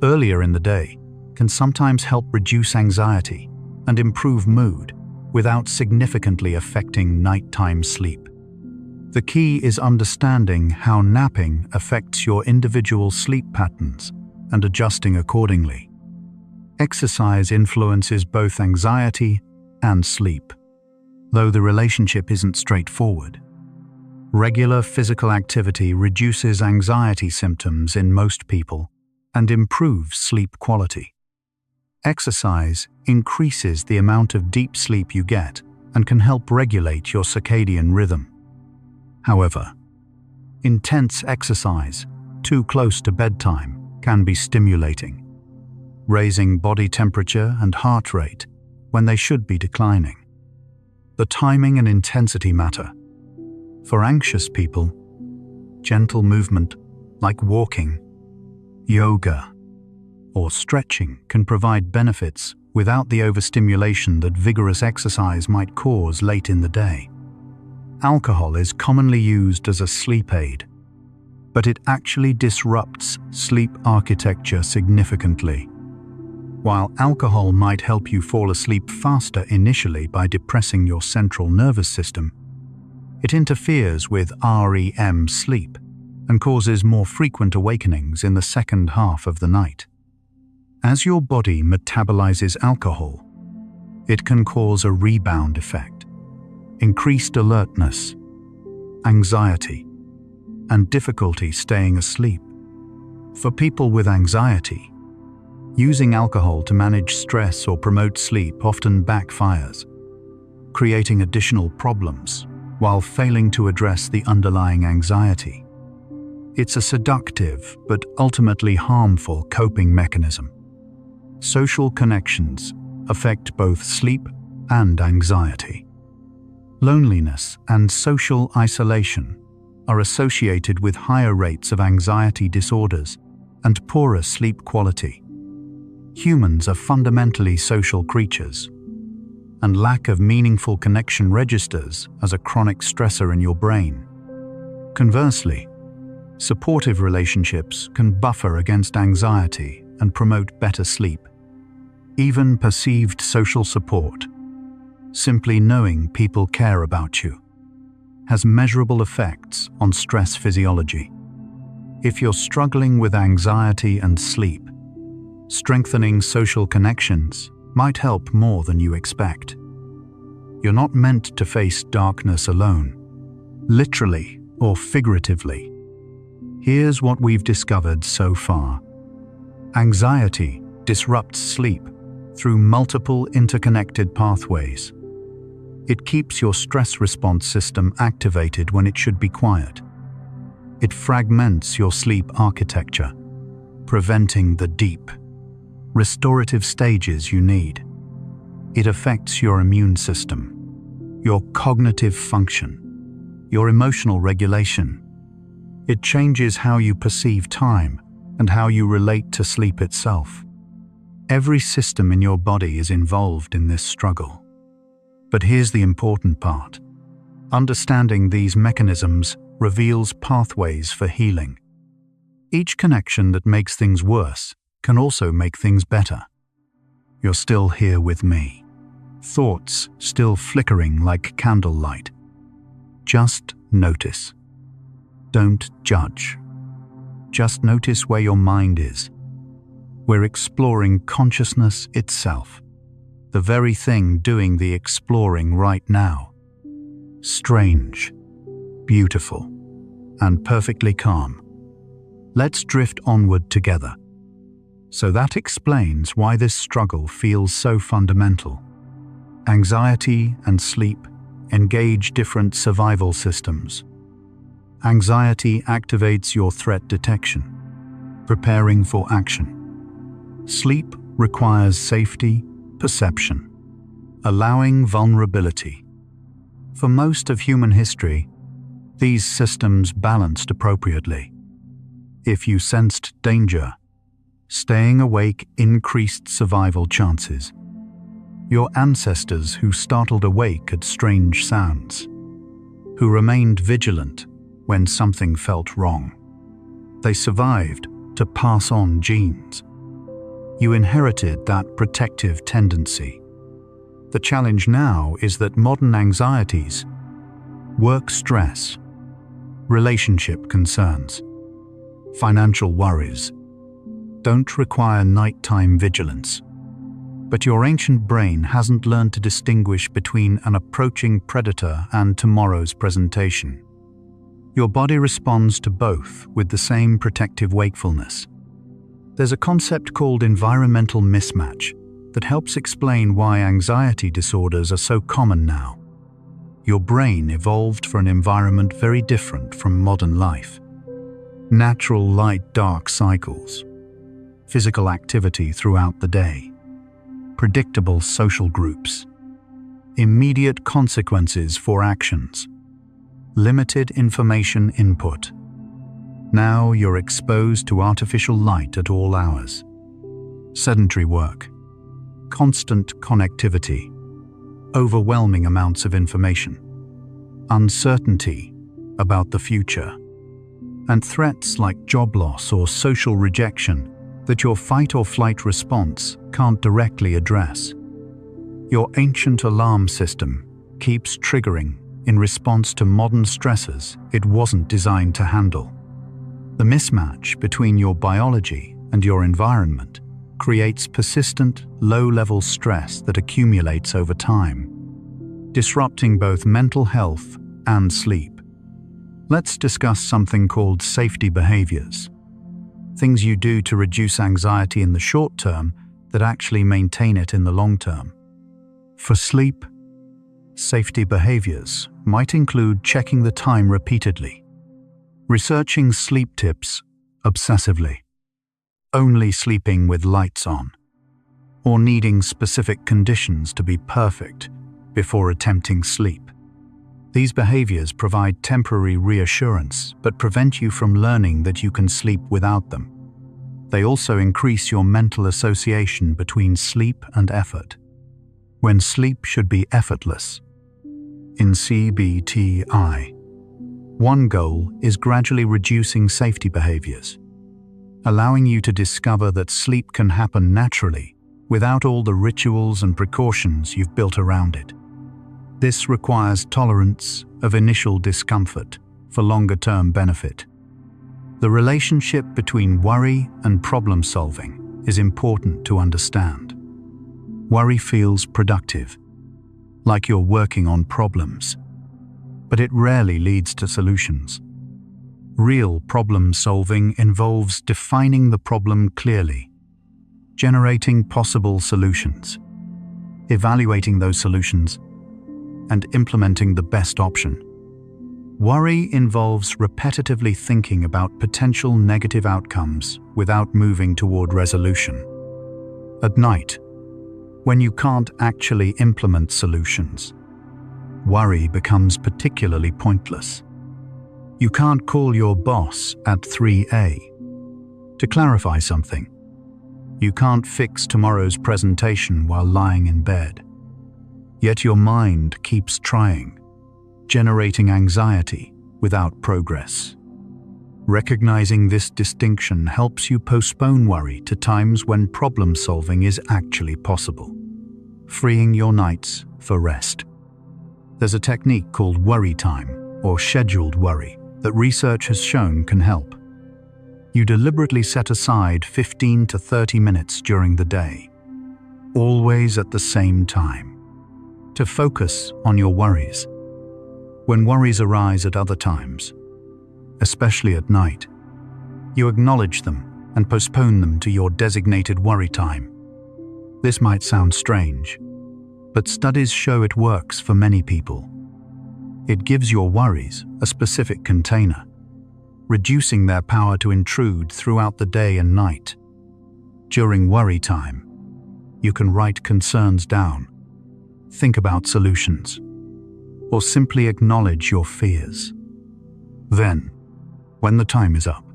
earlier in the day, can sometimes help reduce anxiety and improve mood without significantly affecting nighttime sleep. The key is understanding how napping affects your individual sleep patterns and adjusting accordingly. Exercise influences both anxiety and sleep, though the relationship isn't straightforward. Regular physical activity reduces anxiety symptoms in most people and improves sleep quality. Exercise increases the amount of deep sleep you get and can help regulate your circadian rhythm. However, intense exercise too close to bedtime can be stimulating, raising body temperature and heart rate when they should be declining. The timing and intensity matter. For anxious people, gentle movement like walking, yoga, or stretching can provide benefits without the overstimulation that vigorous exercise might cause late in the day. Alcohol is commonly used as a sleep aid, but it actually disrupts sleep architecture significantly. While alcohol might help you fall asleep faster initially by depressing your central nervous system, it interferes with REM sleep and causes more frequent awakenings in the second half of the night. As your body metabolizes alcohol, it can cause a rebound effect, increased alertness, anxiety, and difficulty staying asleep. For people with anxiety, using alcohol to manage stress or promote sleep often backfires, creating additional problems while failing to address the underlying anxiety. It's a seductive but ultimately harmful coping mechanism. Social connections affect both sleep and anxiety. Loneliness and social isolation are associated with higher rates of anxiety disorders and poorer sleep quality. Humans are fundamentally social creatures, and lack of meaningful connection registers as a chronic stressor in your brain. Conversely, supportive relationships can buffer against anxiety and promote better sleep. Even perceived social support, simply knowing people care about you, has measurable effects on stress physiology. If you're struggling with anxiety and sleep, strengthening social connections might help more than you expect. You're not meant to face darkness alone, literally or figuratively. Here's what we've discovered so far. Anxiety disrupts sleep through multiple interconnected pathways. It keeps your stress response system activated when it should be quiet. It fragments your sleep architecture, preventing the deep, restorative stages you need. It affects your immune system, your cognitive function, your emotional regulation. It changes how you perceive time and how you relate to sleep itself. Every system in your body is involved in this struggle. But here's the important part. Understanding these mechanisms reveals pathways for healing. Each connection that makes things worse can also make things better. You're still here with me. Thoughts still flickering like candlelight. Just notice. Don't judge. Just notice where your mind is. We're exploring consciousness itself, the very thing doing the exploring right now. Strange, beautiful, and perfectly calm. Let's drift onward together. So that explains why this struggle feels so fundamental. Anxiety and sleep engage different survival systems. Anxiety activates your threat detection, preparing for action. Sleep requires safety, perception, allowing vulnerability. For most of human history, these systems balanced appropriately. If you sensed danger, staying awake increased survival chances. Your ancestors who startled awake at strange sounds, who remained vigilant when something felt wrong. They survived to pass on genes. You inherited that protective tendency. The challenge now is that modern anxieties, work stress, relationship concerns, financial worries, don't require nighttime vigilance. But your ancient brain hasn't learned to distinguish between an approaching predator and tomorrow's presentation. Your body responds to both with the same protective wakefulness. There's a concept called environmental mismatch that helps explain why anxiety disorders are so common now. Your brain evolved for an environment very different from modern life. Natural light-dark cycles, physical activity throughout the day, predictable social groups, immediate consequences for actions, limited information input. Now you're exposed to artificial light at all hours. Sedentary work, constant connectivity, overwhelming amounts of information, uncertainty about the future, and threats like job loss or social rejection that your fight or flight response can't directly address. Your ancient alarm system keeps triggering in response to modern stressors it wasn't designed to handle. The mismatch between your biology and your environment creates persistent, low-level stress that accumulates over time, disrupting both mental health and sleep. Let's discuss something called safety behaviors. Things you do to reduce anxiety in the short term that actually maintain it in the long term. For sleep, safety behaviors might include checking the time repeatedly, researching sleep tips obsessively, only sleeping with lights on, or needing specific conditions to be perfect before attempting sleep. These behaviors provide temporary reassurance but prevent you from learning that you can sleep without them. They also increase your mental association between sleep and effort, when sleep should be effortless. In CBTI, one goal is gradually reducing safety behaviors, allowing you to discover that sleep can happen naturally without all the rituals and precautions you've built around it. This requires tolerance of initial discomfort for longer-term benefit. The relationship between worry and problem-solving is important to understand. Worry feels productive, like you're working on problems, but it rarely leads to solutions. Real problem-solving involves defining the problem clearly, generating possible solutions, evaluating those solutions, and implementing the best option. Worry involves repetitively thinking about potential negative outcomes without moving toward resolution. At night, when you can't actually implement solutions, worry becomes particularly pointless. You can't call your boss at 3 a.m. to clarify something. You can't fix tomorrow's presentation while lying in bed. Yet your mind keeps trying, generating anxiety without progress. Recognizing this distinction helps you postpone worry to times when problem solving is actually possible, freeing your nights for rest. There's a technique called worry time, or scheduled worry, that research has shown can help. You deliberately set aside 15 to 30 minutes during the day, always at the same time, to focus on your worries. When worries arise at other times, especially at night, you acknowledge them and postpone them to your designated worry time. This might sound strange, but studies show it works for many people. It gives your worries a specific container, reducing their power to intrude throughout the day and night. During worry time, you can write concerns down, think about solutions, or simply acknowledge your fears. Then, when the time is up,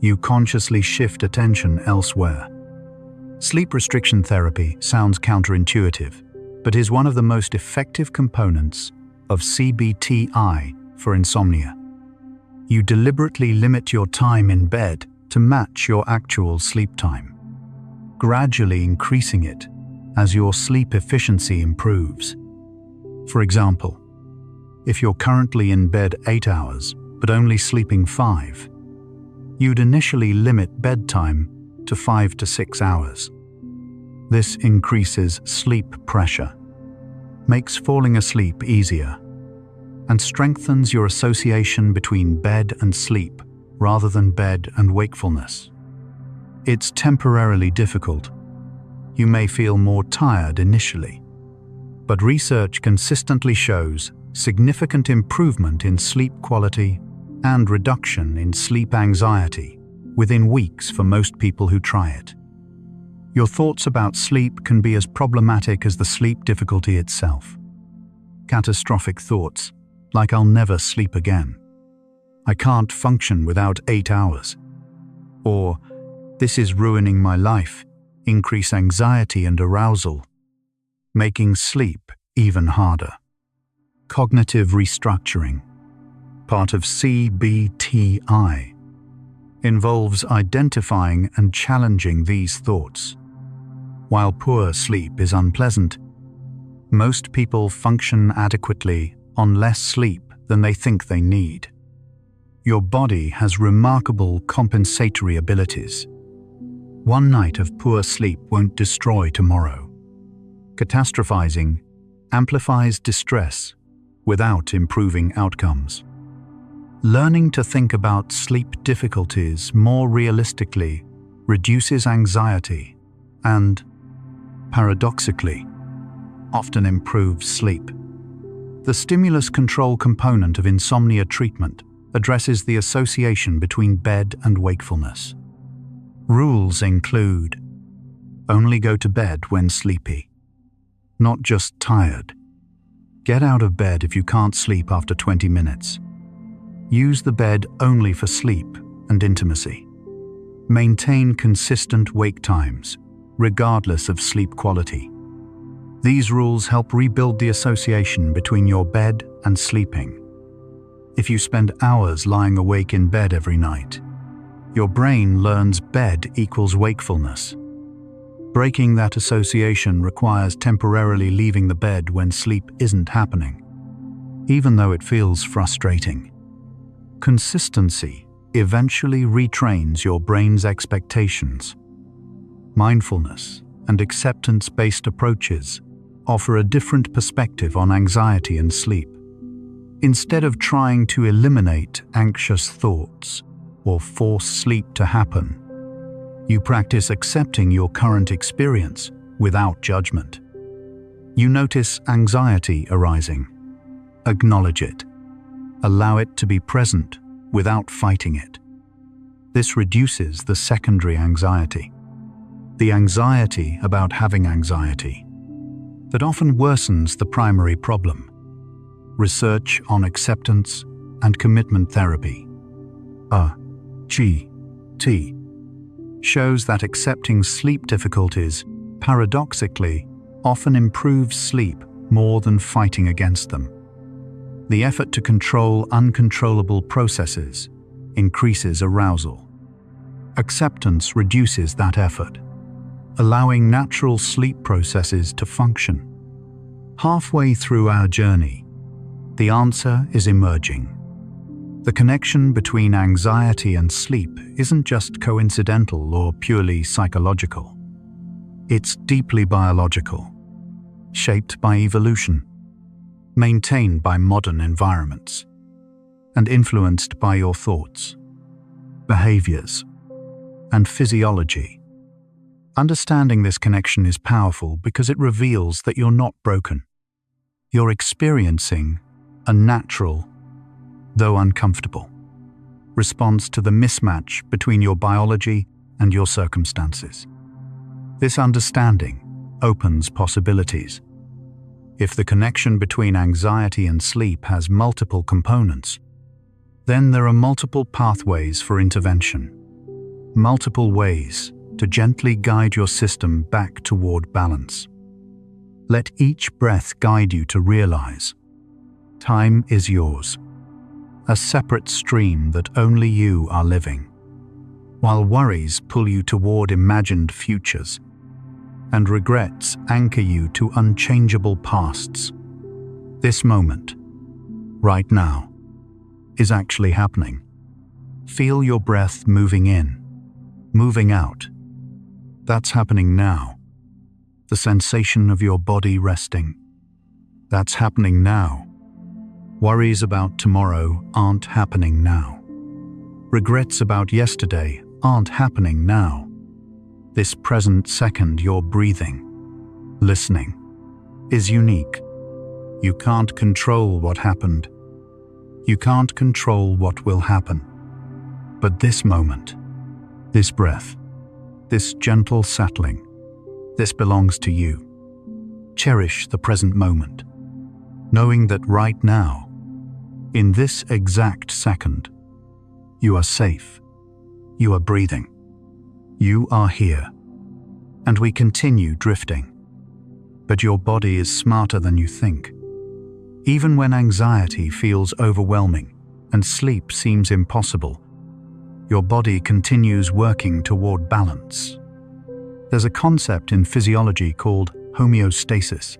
you consciously shift attention elsewhere. Sleep restriction therapy sounds counterintuitive, but is one of the most effective components of CBTI for insomnia. You deliberately limit your time in bed to match your actual sleep time, gradually increasing it as your sleep efficiency improves. For example, if you're currently in bed 8 hours but only sleeping 5, you'd initially limit bedtime to 5 to 6 hours. This increases sleep pressure, makes falling asleep easier, and strengthens your association between bed and sleep rather than bed and wakefulness. It's temporarily difficult. You may feel more tired initially, but research consistently shows significant improvement in sleep quality and reduction in sleep anxiety within weeks for most people who try it. Your thoughts about sleep can be as problematic as the sleep difficulty itself. Catastrophic thoughts, like "I'll never sleep again," "I can't function without 8 hours," or "this is ruining my life," increase anxiety and arousal, making sleep even harder. Cognitive restructuring, part of CBTI, involves identifying and challenging these thoughts. While poor sleep is unpleasant, most people function adequately on less sleep than they think they need. Your body has remarkable compensatory abilities. One night of poor sleep won't destroy tomorrow. Catastrophizing amplifies distress without improving outcomes. Learning to think about sleep difficulties more realistically reduces anxiety and, paradoxically, often improves sleep. The stimulus control component of insomnia treatment addresses the association between bed and wakefulness. Rules include: only go to bed when sleepy, not just tired. Get out of bed if you can't sleep after 20 minutes. Use the bed only for sleep and intimacy. Maintain consistent wake times, regardless of sleep quality. These rules help rebuild the association between your bed and sleeping. If you spend hours lying awake in bed every night, your brain learns bed equals wakefulness. Breaking that association requires temporarily leaving the bed when sleep isn't happening, even though it feels frustrating. Consistency eventually retrains your brain's expectations. Mindfulness and acceptance-based approaches offer a different perspective on anxiety and sleep. Instead of trying to eliminate anxious thoughts or force sleep to happen, you practice accepting your current experience without judgment. You notice anxiety arising. Acknowledge it. Allow it to be present without fighting it. This reduces the secondary anxiety, the anxiety about having anxiety, that often worsens the primary problem. Research on acceptance and commitment therapy, ACT, shows that accepting sleep difficulties, paradoxically, often improves sleep more than fighting against them. The effort to control uncontrollable processes increases arousal. Acceptance reduces that effort, allowing natural sleep processes to function. Halfway through our journey, the answer is emerging. The connection between anxiety and sleep isn't just coincidental or purely psychological. It's deeply biological, shaped by evolution, maintained by modern environments, and influenced by your thoughts, behaviors, and physiology. Understanding this connection is powerful because it reveals that you're not broken. You're experiencing a natural, though uncomfortable, response to the mismatch between your biology and your circumstances. This understanding opens possibilities. If the connection between anxiety and sleep has multiple components, then there are multiple pathways for intervention, multiple ways to gently guide your system back toward balance. Let each breath guide you to realize time is yours, a separate stream that only you are living, while worries pull you toward imagined futures and regrets anchor you to unchangeable pasts. This moment, right now, is actually happening. Feel your breath moving in, moving out. That's happening now. The sensation of your body resting. That's happening now. Worries about tomorrow aren't happening now. Regrets about yesterday aren't happening now. This present second you're breathing, listening, is unique. You can't control what happened. You can't control what will happen. But this moment, this breath, this gentle settling, this belongs to you. Cherish the present moment, knowing that right now, in this exact second, you are safe, you are breathing, you are here, and we continue drifting. But your body is smarter than you think. Even when anxiety feels overwhelming and sleep seems impossible, your body continues working toward balance. There's a concept in physiology called homeostasis,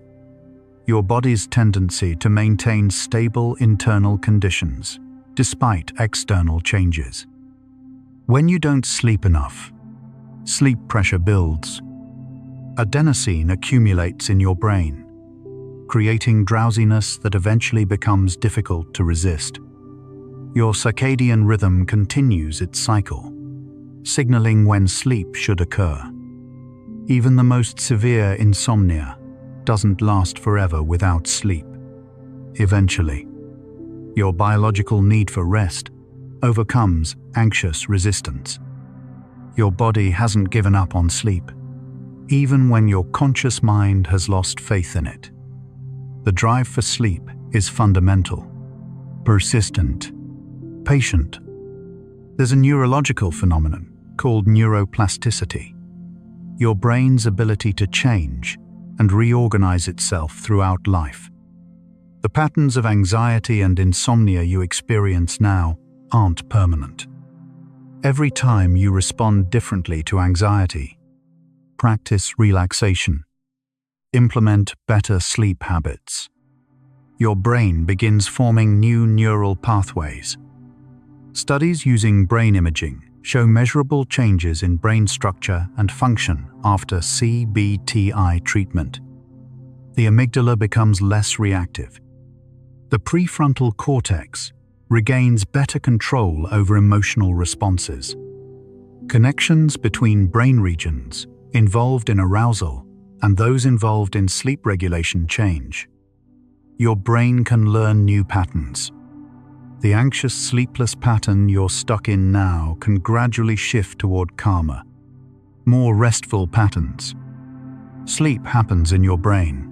your body's tendency to maintain stable internal conditions despite external changes. When you don't sleep enough, sleep pressure builds. Adenosine accumulates in your brain, creating drowsiness that eventually becomes difficult to resist. Your circadian rhythm continues its cycle, signaling when sleep should occur. Even the most severe insomnia doesn't last forever without sleep. Eventually, your biological need for rest overcomes anxious resistance. Your body hasn't given up on sleep, even when your conscious mind has lost faith in it. The drive for sleep is fundamental, persistent, patient. There's a neurological phenomenon called neuroplasticity, your brain's ability to change and reorganize itself throughout life. The patterns of anxiety and insomnia you experience now aren't permanent. Every time you respond differently to anxiety, practice relaxation, implement better sleep habits, your brain begins forming new neural pathways. Studies using brain imaging show measurable changes in brain structure and function after CBTI treatment. The amygdala becomes less reactive. The prefrontal cortex regains better control over emotional responses. Connections between brain regions involved in arousal and those involved in sleep regulation change. Your brain can learn new patterns. The anxious, sleepless pattern you're stuck in now can gradually shift toward calmer, more restful patterns. Sleep happens in your brain,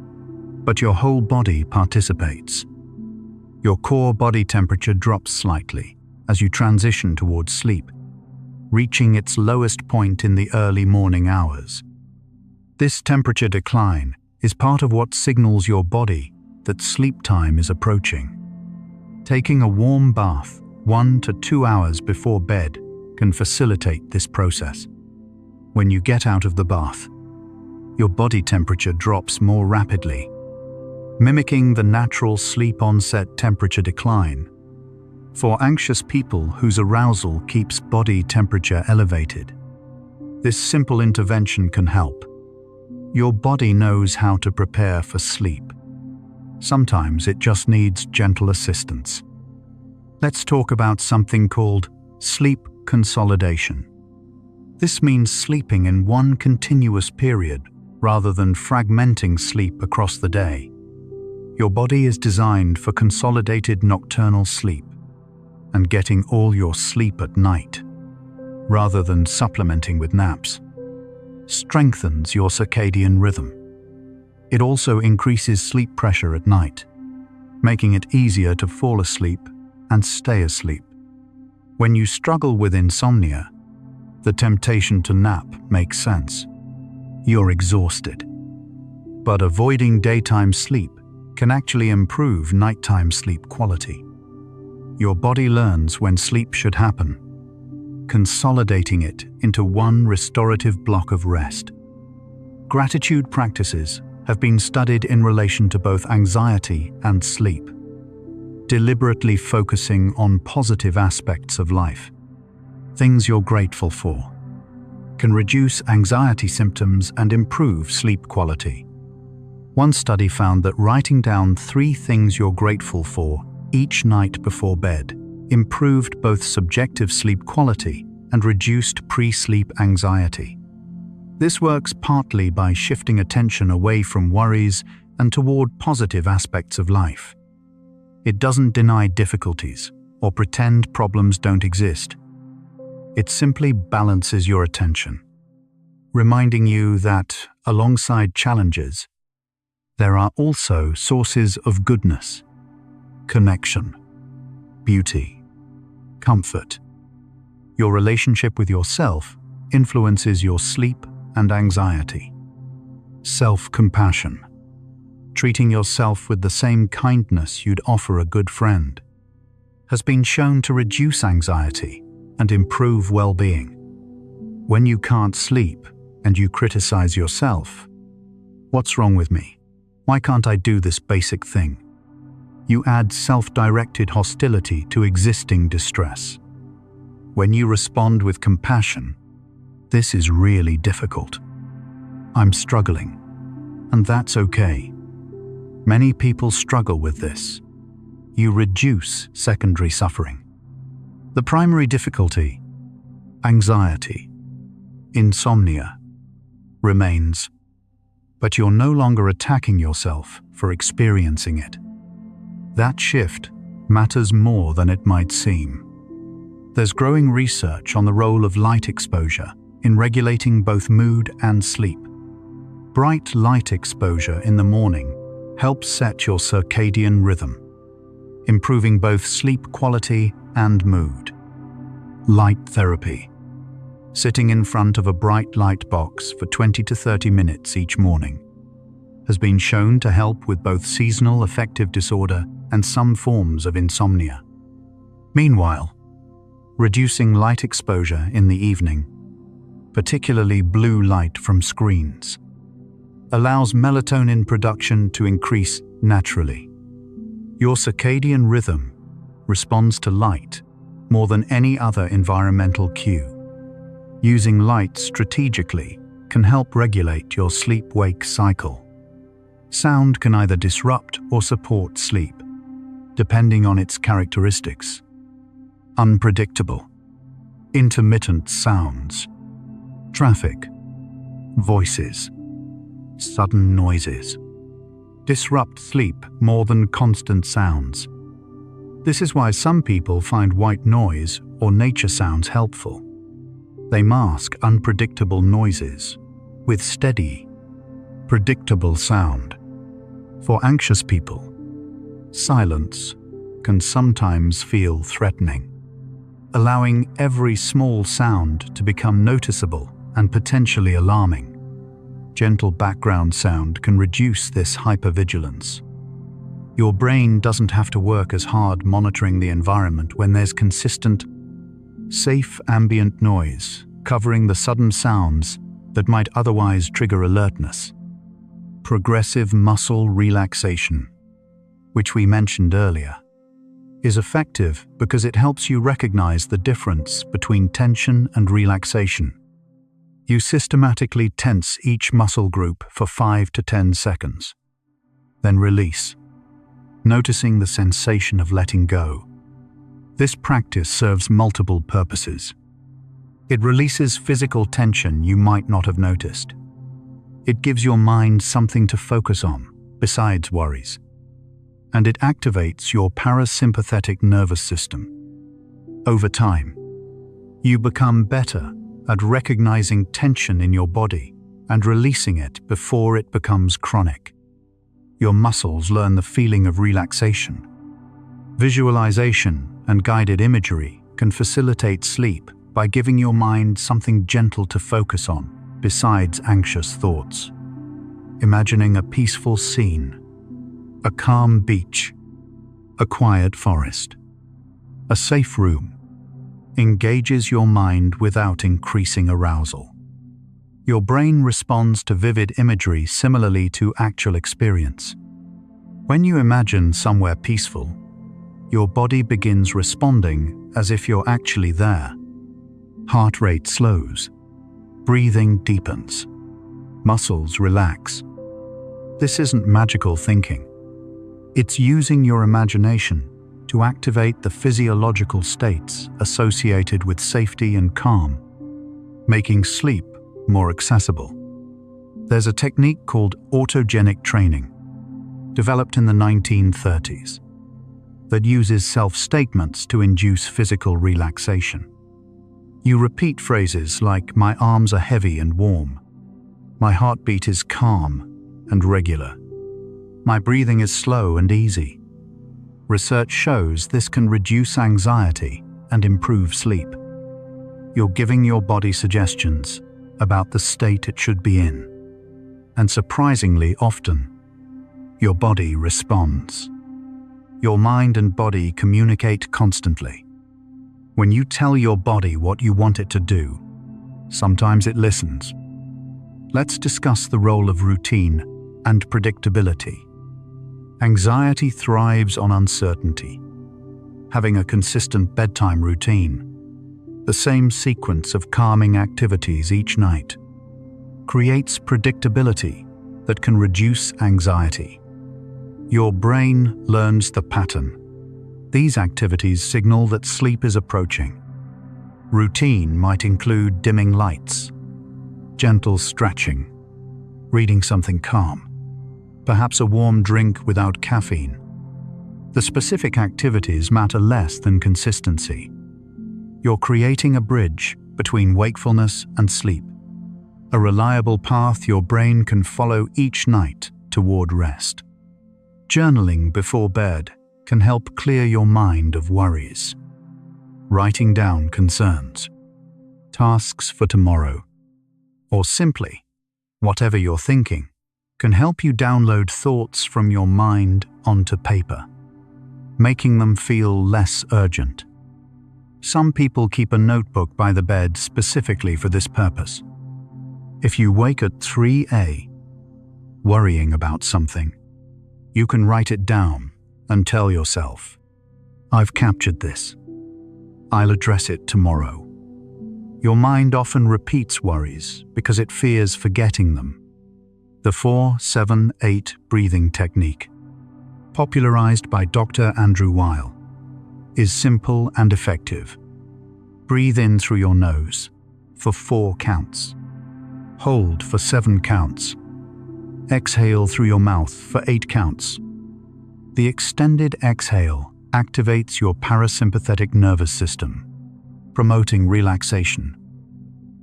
but your whole body participates. Your core body temperature drops slightly as you transition towards sleep, reaching its lowest point in the early morning hours. This temperature decline is part of what signals your body that sleep time is approaching. Taking a warm bath 1 to 2 hours before bed can facilitate this process. When you get out of the bath, your body temperature drops more rapidly, mimicking the natural sleep onset temperature decline. For anxious people whose arousal keeps body temperature elevated, this simple intervention can help. Your body knows how to prepare for sleep. Sometimes it just needs gentle assistance. Let's talk about something called sleep consolidation. This means sleeping in one continuous period rather than fragmenting sleep across the day. Your body is designed for consolidated nocturnal sleep, and getting all your sleep at night, rather than supplementing with naps, strengthens your circadian rhythm. It also increases sleep pressure at night, making it easier to fall asleep and stay asleep. When you struggle with insomnia, the temptation to nap makes sense. You're exhausted. But avoiding daytime sleep can actually improve nighttime sleep quality. Your body learns when sleep should happen, consolidating it into one restorative block of rest. Gratitude practices have been studied in relation to both anxiety and sleep. Deliberately focusing on positive aspects of life, things you're grateful for, can reduce anxiety symptoms and improve sleep quality. One study found that writing down 3 things you're grateful for each night before bed improved both subjective sleep quality and reduced pre-sleep anxiety. This works partly by shifting attention away from worries and toward positive aspects of life. It doesn't deny difficulties or pretend problems don't exist. It simply balances your attention, reminding you that, alongside challenges, there are also sources of goodness, connection, beauty, comfort. Your relationship with yourself influences your sleep and anxiety. Self-compassion. Treating yourself with the same kindness you'd offer a good friend has been shown to reduce anxiety and improve well-being. When you can't sleep and you criticize yourself, "What's wrong with me? Why can't I do this basic thing?" You add self-directed hostility to existing distress. When you respond with compassion, "This is really difficult. I'm struggling, and that's okay." Many people struggle with this. You reduce secondary suffering. The primary difficulty, anxiety, insomnia, remains, but you're no longer attacking yourself for experiencing it. That shift matters more than it might seem. There's growing research on the role of light exposure in regulating both mood and sleep. Bright light exposure in the morning helps set your circadian rhythm, improving both sleep quality and mood. Light therapy. Sitting in front of a bright light box for 20 to 30 minutes each morning has been shown to help with both seasonal affective disorder and some forms of insomnia. Meanwhile, reducing light exposure in the evening, particularly blue light from screens, allows melatonin production to increase naturally. Your circadian rhythm responds to light more than any other environmental cue. Using light strategically can help regulate your sleep-wake cycle. Sound can either disrupt or support sleep, depending on its characteristics. Unpredictable, intermittent sounds, traffic, voices, sudden noises disrupt sleep more than constant sounds. This is why some people find white noise or nature sounds helpful. They mask unpredictable noises with steady, predictable sound. For anxious people, silence can sometimes feel threatening, allowing every small sound to become noticeable and potentially alarming. Gentle background sound can reduce this hypervigilance. Your brain doesn't have to work as hard monitoring the environment when there's consistent, safe ambient noise covering the sudden sounds that might otherwise trigger alertness. Progressive muscle relaxation, which we mentioned earlier, is effective because it helps you recognize the difference between tension and relaxation. You systematically tense each muscle group for 5 to 10 seconds, then release, noticing the sensation of letting go. This practice serves multiple purposes. It releases physical tension you might not have noticed. It gives your mind something to focus on besides worries. And it activates your parasympathetic nervous system. Over time, you become better at recognizing tension in your body and releasing it before it becomes chronic. Your muscles learn the feeling of relaxation. Visualization and guided imagery can facilitate sleep by giving your mind something gentle to focus on besides anxious thoughts. Imagining a peaceful scene, a calm beach, a quiet forest, a safe room, engages your mind without increasing arousal. Your brain responds to vivid imagery similarly to actual experience. When you imagine somewhere peaceful, your body begins responding as if you're actually there. Heart rate slows, breathing deepens, muscles relax. This isn't magical thinking. It's using your imagination to activate the physiological states associated with safety and calm, making sleep more accessible. There's a technique called autogenic training, developed in the 1930s, that uses self-statements to induce physical relaxation. You repeat phrases like, "My arms are heavy and warm," "My heartbeat is calm and regular," "My breathing is slow and easy." Research shows this can reduce anxiety and improve sleep. You're giving your body suggestions about the state it should be in. And surprisingly often, your body responds. Your mind and body communicate constantly. When you tell your body what you want it to do, sometimes it listens. Let's discuss the role of routine and predictability. Anxiety thrives on uncertainty. Having a consistent bedtime routine, the same sequence of calming activities each night, creates predictability that can reduce anxiety. Your brain learns the pattern. These activities signal that sleep is approaching. Routine might include dimming lights, gentle stretching, reading something calm, perhaps a warm drink without caffeine. The specific activities matter less than consistency. You're creating a bridge between wakefulness and sleep, a reliable path your brain can follow each night toward rest. Journaling before bed can help clear your mind of worries. Writing down concerns, tasks for tomorrow, or simply whatever you're thinking, can help you download thoughts from your mind onto paper, making them feel less urgent. Some people keep a notebook by the bed specifically for this purpose. If you wake at 3 a.m. worrying about something, you can write it down and tell yourself, "I've captured this. I'll address it tomorrow." Your mind often repeats worries because it fears forgetting them. The 4-7-8 breathing technique, popularized by Dr. Andrew Weil, is simple and effective. Breathe in through your nose for 4 counts. Hold for 7 counts. Exhale through your mouth for 8 counts. The extended exhale activates your parasympathetic nervous system, promoting relaxation.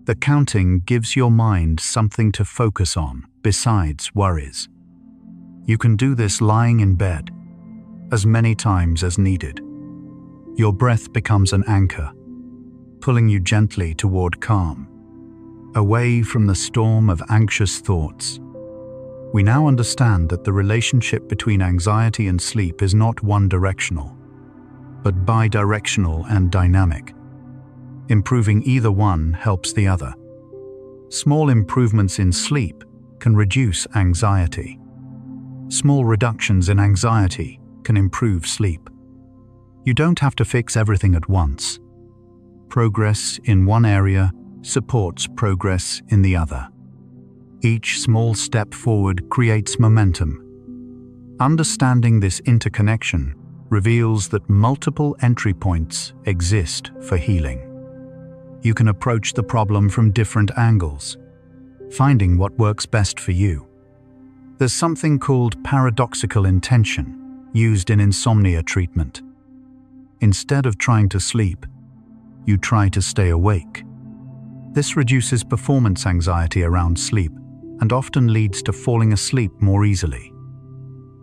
The counting gives your mind something to focus on besides worries. You can do this lying in bed, as many times as needed. Your breath becomes an anchor, pulling you gently toward calm, away from the storm of anxious thoughts. We now understand that the relationship between anxiety and sleep is not one-directional, but bi-directional and dynamic. Improving either one helps the other. Small improvements in sleep can reduce anxiety. Small reductions in anxiety can improve sleep. You don't have to fix everything at once. Progress in one area supports progress in the other. Each small step forward creates momentum. Understanding this interconnection reveals that multiple entry points exist for healing. You can approach the problem from different angles, finding what works best for you. There's something called paradoxical intention used in insomnia treatment. Instead of trying to sleep, you try to stay awake. This reduces performance anxiety around sleep and often leads to falling asleep more easily.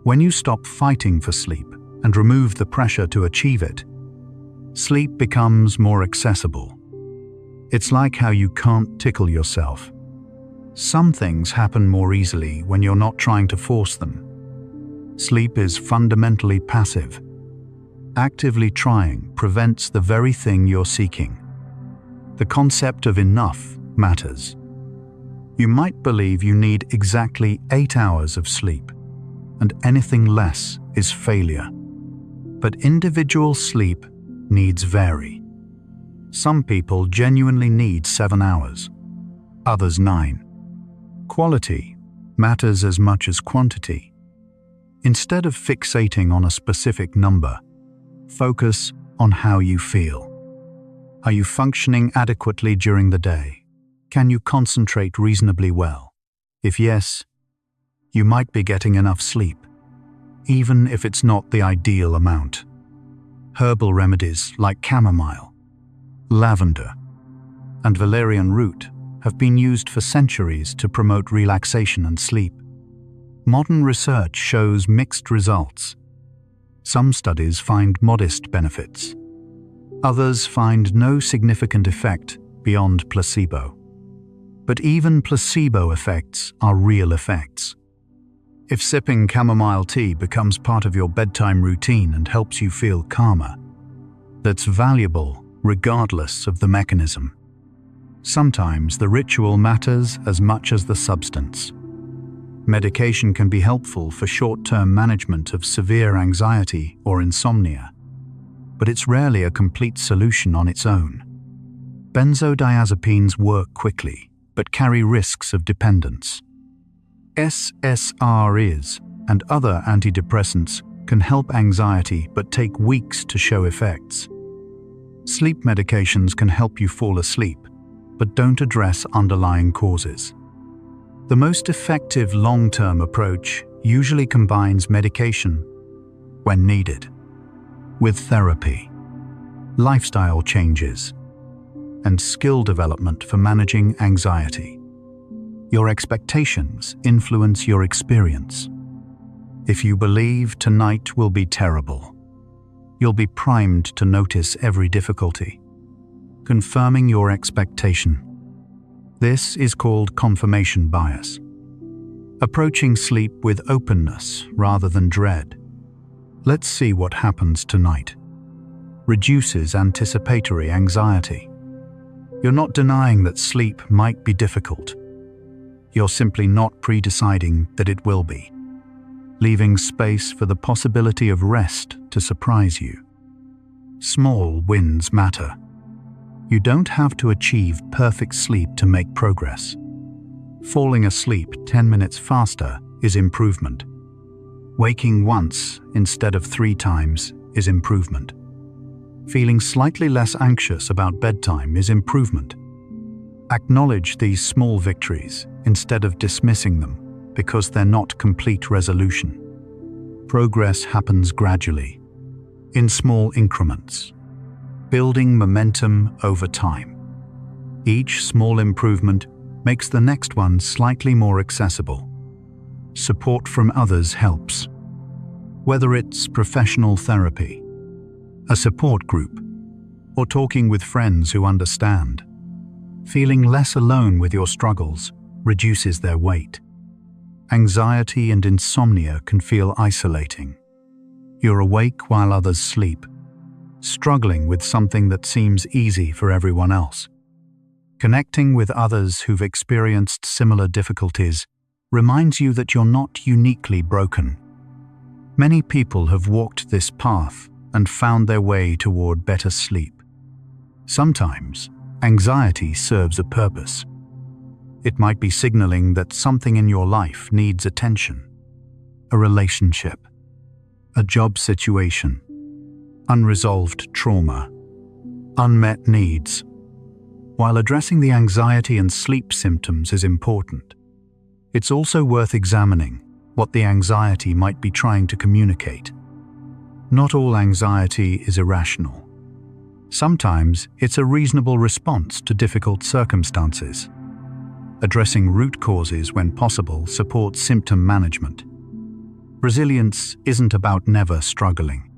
When you stop fighting for sleep and remove the pressure to achieve it, sleep becomes more accessible. It's like how you can't tickle yourself. Some things happen more easily when you're not trying to force them. Sleep is fundamentally passive. Actively trying prevents the very thing you're seeking. The concept of enough matters. You might believe you need exactly 8 hours of sleep, and anything less is failure. But individual sleep needs vary. Some people genuinely need 7 hours, others 9. Quality matters as much as quantity. Instead of fixating on a specific number, focus on how you feel. Are you functioning adequately during the day? Can you concentrate reasonably well? If yes, you might be getting enough sleep, even if it's not the ideal amount. Herbal remedies like chamomile, lavender, and valerian root have been used for centuries to promote relaxation and sleep. Modern research shows mixed results. Some studies find modest benefits. Others find no significant effect beyond placebo. But even placebo effects are real effects. If sipping chamomile tea becomes part of your bedtime routine and helps you feel calmer, that's valuable regardless of the mechanism. Sometimes the ritual matters as much as the substance. Medication can be helpful for short-term management of severe anxiety or insomnia, but it's rarely a complete solution on its own. Benzodiazepines work quickly, but carry risks of dependence. SSRIs and other antidepressants can help anxiety but take weeks to show effects. Sleep medications can help you fall asleep, but don't address underlying causes. The most effective long-term approach usually combines medication, when needed, with therapy, lifestyle changes, and skill development for managing anxiety. Your expectations influence your experience. If you believe tonight will be terrible, you'll be primed to notice every difficulty, confirming your expectation. This is called confirmation bias. Approaching sleep with openness rather than dread. Let's see what happens tonight. Reduces anticipatory anxiety. You're not denying that sleep might be difficult. You're simply not pre-deciding that it will be, leaving space for the possibility of rest to surprise you. Small wins matter. You don't have to achieve perfect sleep to make progress. Falling asleep 10 minutes faster is improvement. Waking once instead of 3 times is improvement. Feeling slightly less anxious about bedtime is improvement. Acknowledge these small victories instead of dismissing them because they're not complete resolution. Progress happens gradually. in small increments, building momentum over time. Each small improvement makes the next one slightly more accessible. Support from others helps. Whether it's professional therapy, a support group, or talking with friends who understand, feeling less alone with your struggles reduces their weight. Anxiety and insomnia can feel isolating. You're awake while others sleep, struggling with something that seems easy for everyone else. Connecting with others who've experienced similar difficulties reminds you that you're not uniquely broken. Many people have walked this path and found their way toward better sleep. Sometimes, anxiety serves a purpose. It might be signaling that something in your life needs attention. A relationship, a job situation, unresolved trauma, unmet needs. While addressing the anxiety and sleep symptoms is important, it's also worth examining what the anxiety might be trying to communicate. Not all anxiety is irrational. Sometimes it's a reasonable response to difficult circumstances. Addressing root causes when possible supports symptom management. Resilience isn't about never struggling.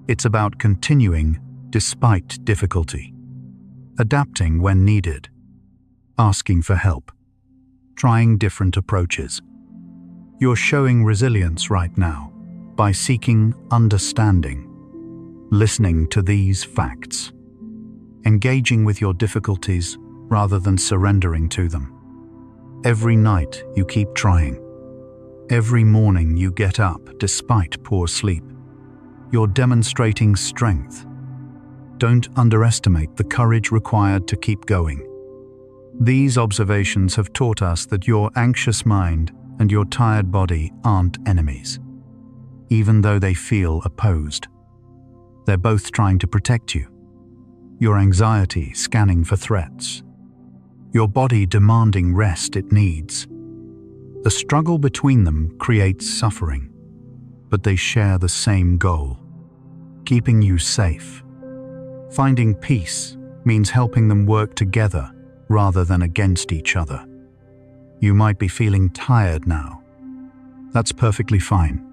It's about continuing despite difficulty, adapting when needed, asking for help, trying different approaches. You're showing resilience right now by seeking understanding, listening to these facts, engaging with your difficulties rather than surrendering to them. Every night you keep trying. Every morning you get up despite poor sleep. You're demonstrating strength. Don't underestimate the courage required to keep going. These observations have taught us that your anxious mind and your tired body aren't enemies, even though they feel opposed. They're both trying to protect you. Your anxiety scanning for threats. Your body demanding rest it needs. The struggle between them creates suffering, but they share the same goal: keeping you safe. Finding peace means helping them work together rather than against each other. You might be feeling tired now. That's perfectly fine.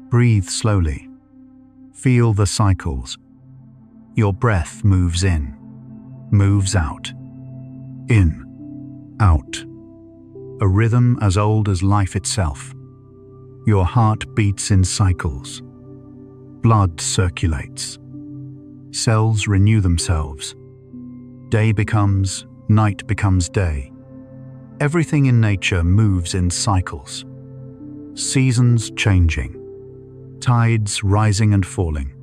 Breathe slowly. Feel the cycles. Your breath moves in, moves out. In, out. A rhythm as old as life itself. Your heart beats in cycles. Blood circulates. Cells renew themselves. Day becomes, night becomes day. Everything in nature moves in cycles. Seasons changing. Tides rising and falling.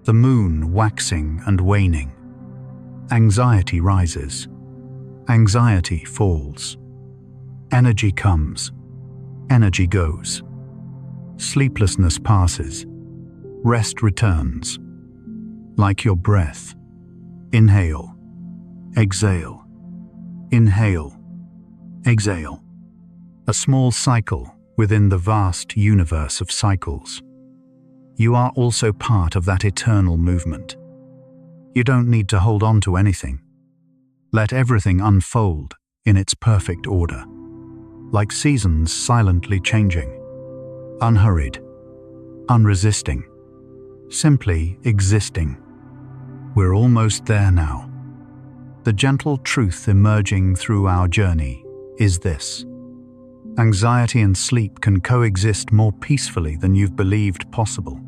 The moon waxing and waning. Anxiety rises. Anxiety falls. Energy comes. Energy goes. Sleeplessness passes. Rest returns. Like your breath. Inhale. Exhale. Inhale. Exhale. A small cycle within the vast universe of cycles. You are also part of that eternal movement. You don't need to hold on to anything. Let everything unfold in its perfect order, like seasons silently changing, unhurried, unresisting, simply existing. We're almost there now. The gentle truth emerging through our journey is this: anxiety and sleep can coexist more peacefully than you've believed possible.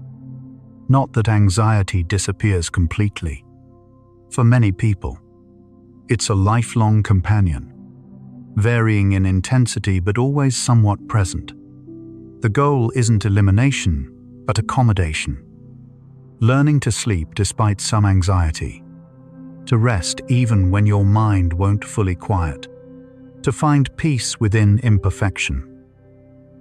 Not that anxiety disappears completely. For many people, it's a lifelong companion, varying in intensity but always somewhat present. The goal isn't elimination, but accommodation. Learning to sleep despite some anxiety, to rest even when your mind won't fully quiet, to find peace within imperfection.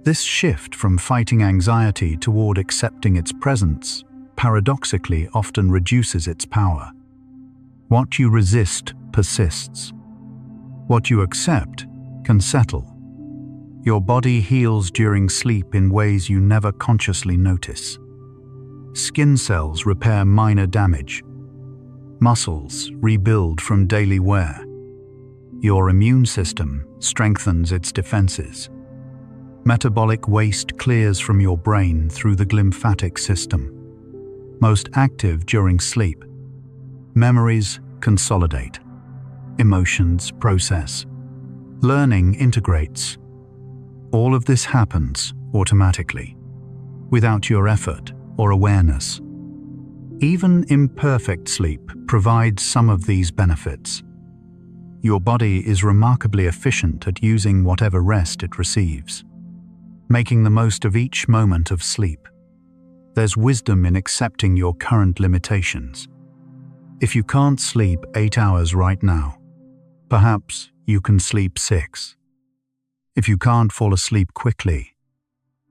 This shift from fighting anxiety toward accepting its presence paradoxically often reduces its power. What you resist persists. What you accept can settle. Your body heals during sleep in ways you never consciously notice. Skin cells repair minor damage. Muscles rebuild from daily wear. Your immune system strengthens its defenses. Metabolic waste clears from your brain through the glymphatic system. Most active during sleep. Memories consolidate. Emotions process. Learning integrates. All of this happens automatically, without your effort or awareness. Even imperfect sleep provides some of these benefits. Your body is remarkably efficient at using whatever rest it receives, making the most of each moment of sleep. There's wisdom in accepting your current limitations. If you can't sleep 8 hours right now, perhaps you can sleep 6. If you can't fall asleep quickly,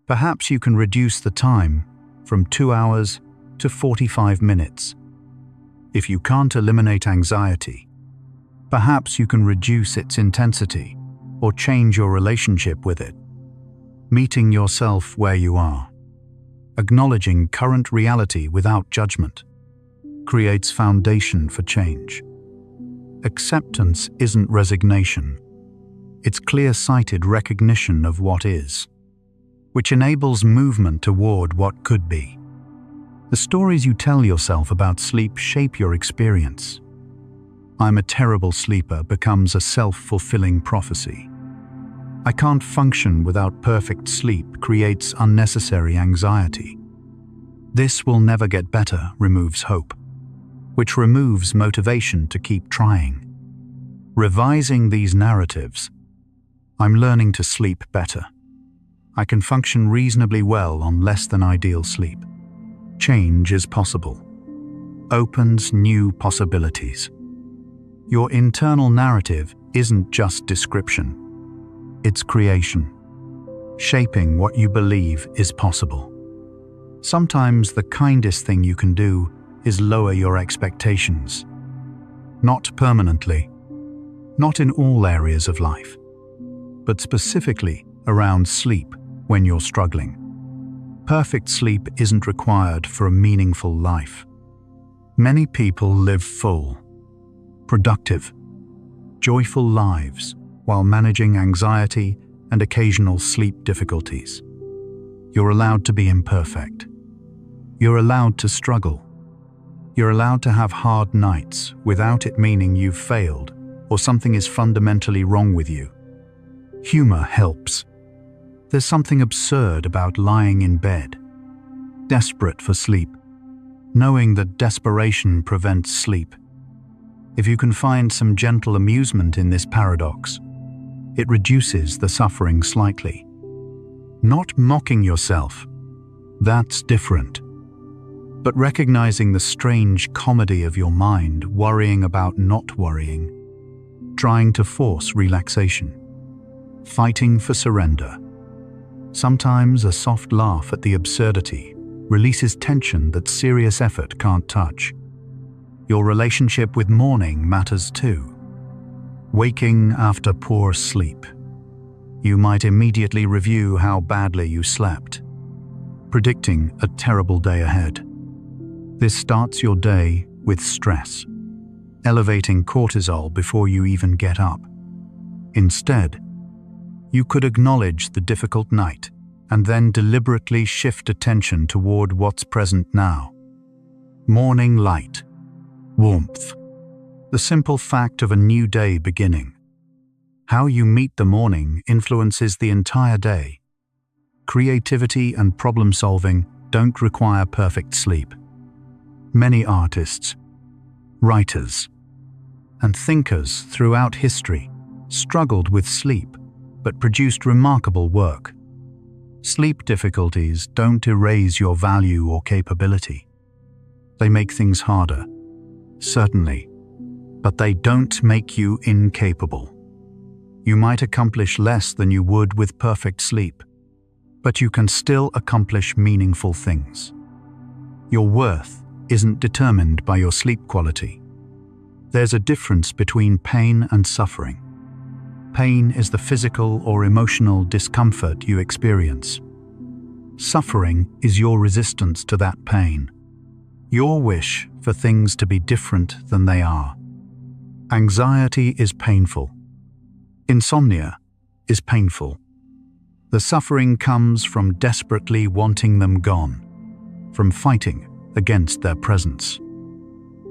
perhaps you can reduce the time from 2 hours to 45 minutes. If you can't eliminate anxiety, perhaps you can reduce its intensity or change your relationship with it. Meeting yourself where you are, acknowledging current reality without judgment, creates foundation for change. Acceptance isn't resignation. It's clear-sighted recognition of what is, which enables movement toward what could be. The stories you tell yourself about sleep shape your experience. "I'm a terrible sleeper" becomes a self-fulfilling prophecy. "I can't function without perfect sleep" creates unnecessary anxiety. "This will never get better" removes hope, which removes motivation to keep trying. Revising these narratives, "I'm learning to sleep better. I can function reasonably well on less than ideal sleep. Change is possible," opens new possibilities. Your internal narrative isn't just description. It's creation, shaping what you believe is possible. Sometimes the kindest thing you can do is lower your expectations. Not permanently, not in all areas of life, but specifically around sleep when you're struggling. Perfect sleep isn't required for a meaningful life. Many people live full, productive, joyful lives while managing anxiety and occasional sleep difficulties. You're allowed to be imperfect. You're allowed to struggle. You're allowed to have hard nights without it meaning you've failed or something is fundamentally wrong with you. Humor helps. There's something absurd about lying in bed, desperate for sleep, knowing that desperation prevents sleep. If you can find some gentle amusement in this paradox, it reduces the suffering slightly. Not mocking yourself, that's different, but recognizing the strange comedy of your mind worrying about not worrying, trying to force relaxation, fighting for surrender. Sometimes a soft laugh at the absurdity releases tension that serious effort can't touch. Your relationship with morning matters too. Waking after poor sleep, you might immediately review how badly you slept, predicting a terrible day ahead. This starts your day with stress, elevating cortisol before you even get up. Instead, you could acknowledge the difficult night and then deliberately shift attention toward what's present now. Morning light, warmth, the simple fact of a new day beginning. How you meet the morning influences the entire day. Creativity and problem-solving don't require perfect sleep. Many artists, writers, and thinkers throughout history struggled with sleep but produced remarkable work. Sleep difficulties don't erase your value or capability. They make things harder, certainly, but they don't make you incapable. You might accomplish less than you would with perfect sleep, but you can still accomplish meaningful things. Your worth isn't determined by your sleep quality. There's a difference between pain and suffering. Pain is the physical or emotional discomfort you experience. Suffering is your resistance to that pain, your wish for things to be different than they are. Anxiety is painful. Insomnia is painful. The suffering comes from desperately wanting them gone, from fighting against their presence.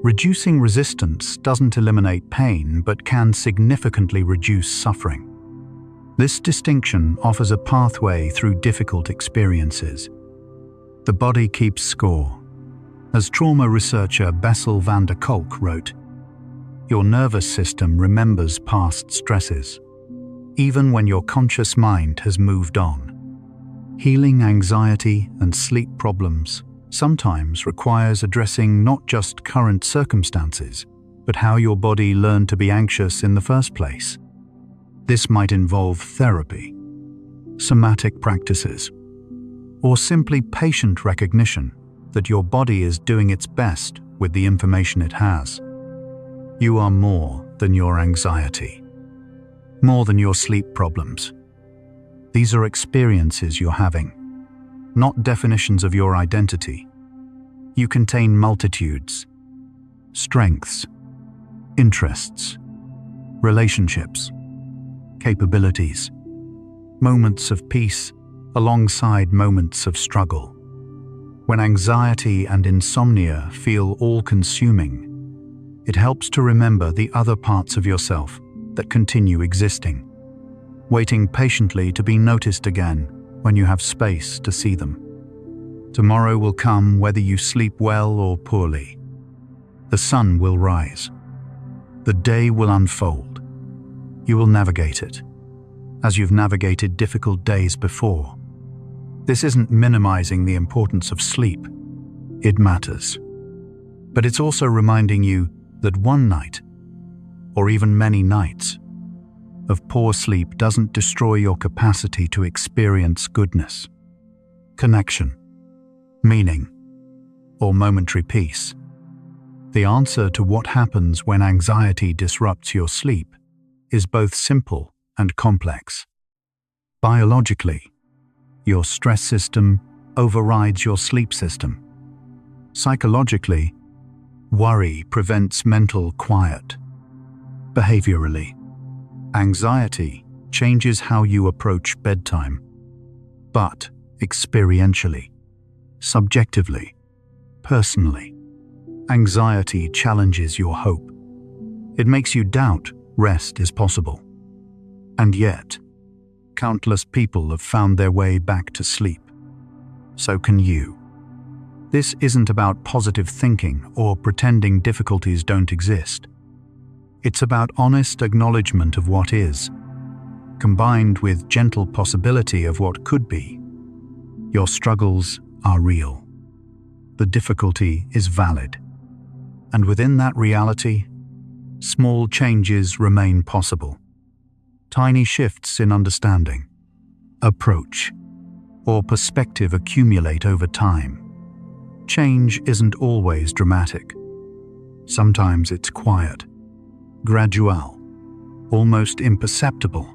Reducing resistance doesn't eliminate pain, but can significantly reduce suffering. This distinction offers a pathway through difficult experiences. The body keeps score. As trauma researcher Bessel van der Kolk wrote, "Your nervous system remembers past stresses, even when your conscious mind has moved on." Healing anxiety and sleep problems sometimes requires addressing not just current circumstances, but how your body learned to be anxious in the first place. This might involve therapy, somatic practices, or simply patient recognition that your body is doing its best with the information it has. You are more than your anxiety, more than your sleep problems. These are experiences you're having, not definitions of your identity. You contain multitudes, strengths, interests, relationships, capabilities, moments of peace alongside moments of struggle. When anxiety and insomnia feel all-consuming, it helps to remember the other parts of yourself that continue existing, waiting patiently to be noticed again when you have space to see them. Tomorrow will come whether you sleep well or poorly. The sun will rise. The day will unfold. You will navigate it, as you've navigated difficult days before. This isn't minimizing the importance of sleep. It matters. But it's also reminding you that one night, or even many nights, of poor sleep doesn't destroy your capacity to experience goodness, connection, meaning, or momentary peace. The answer to what happens when anxiety disrupts your sleep is both simple and complex. Biologically, your stress system overrides your sleep system. Psychologically, worry prevents mental quiet. Behaviorally, anxiety changes how you approach bedtime. But experientially, subjectively, personally, anxiety challenges your hope. It makes you doubt rest is possible. And yet, countless people have found their way back to sleep. So can you. This isn't about positive thinking or pretending difficulties don't exist. It's about honest acknowledgement of what is, combined with gentle possibility of what could be. Your struggles are real. The difficulty is valid. And within that reality, small changes remain possible. Tiny shifts in understanding, approach, or perspective accumulate over time. Change isn't always dramatic. Sometimes it's quiet, gradual, almost imperceptible.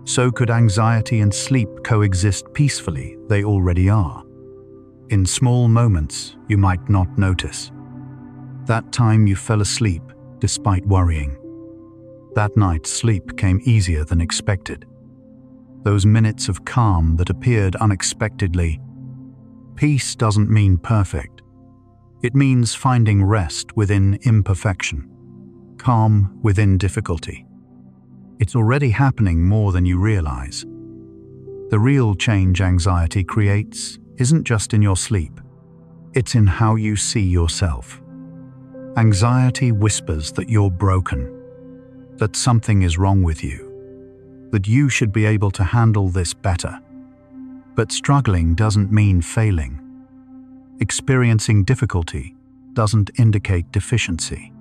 So could anxiety and sleep coexist peacefully? They already are. In small moments you might not notice. That time you fell asleep despite worrying. That night's sleep came easier than expected. Those minutes of calm that appeared unexpectedly. Peace doesn't mean perfect. It means finding rest within imperfection, calm within difficulty. It's already happening more than you realize. The real change anxiety creates isn't just in your sleep. It's in how you see yourself. Anxiety whispers that you're broken, that something is wrong with you, that you should be able to handle this better. But struggling doesn't mean failing. Experiencing difficulty doesn't indicate deficiency.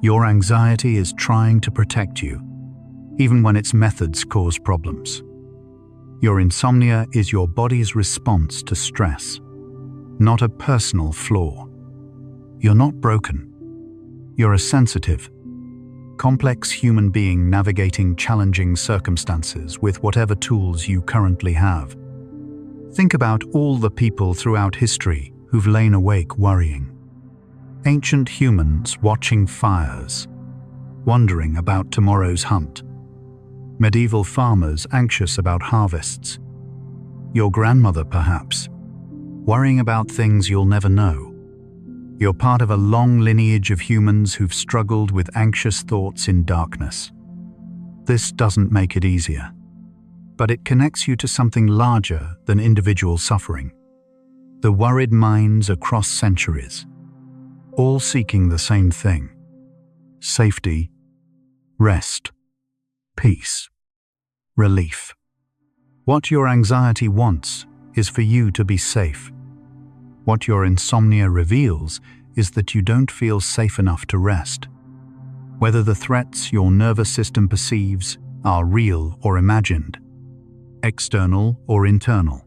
Your anxiety is trying to protect you, even when its methods cause problems. Your insomnia is your body's response to stress, not a personal flaw. You're not broken. You're a sensitive, complex human being navigating challenging circumstances with whatever tools you currently have. Think about all the people throughout history who've lain awake worrying. Ancient humans watching fires, wondering about tomorrow's hunt. Medieval farmers anxious about harvests. Your grandmother, perhaps, worrying about things you'll never know. You're part of a long lineage of humans who've struggled with anxious thoughts in darkness. This doesn't make it easier, but it connects you to something larger than individual suffering. The worried minds across centuries, all seeking the same thing: safety, rest, peace, relief. What your anxiety wants is for you to be safe. What your insomnia reveals is that you don't feel safe enough to rest. Whether the threats your nervous system perceives are real or imagined, external or internal,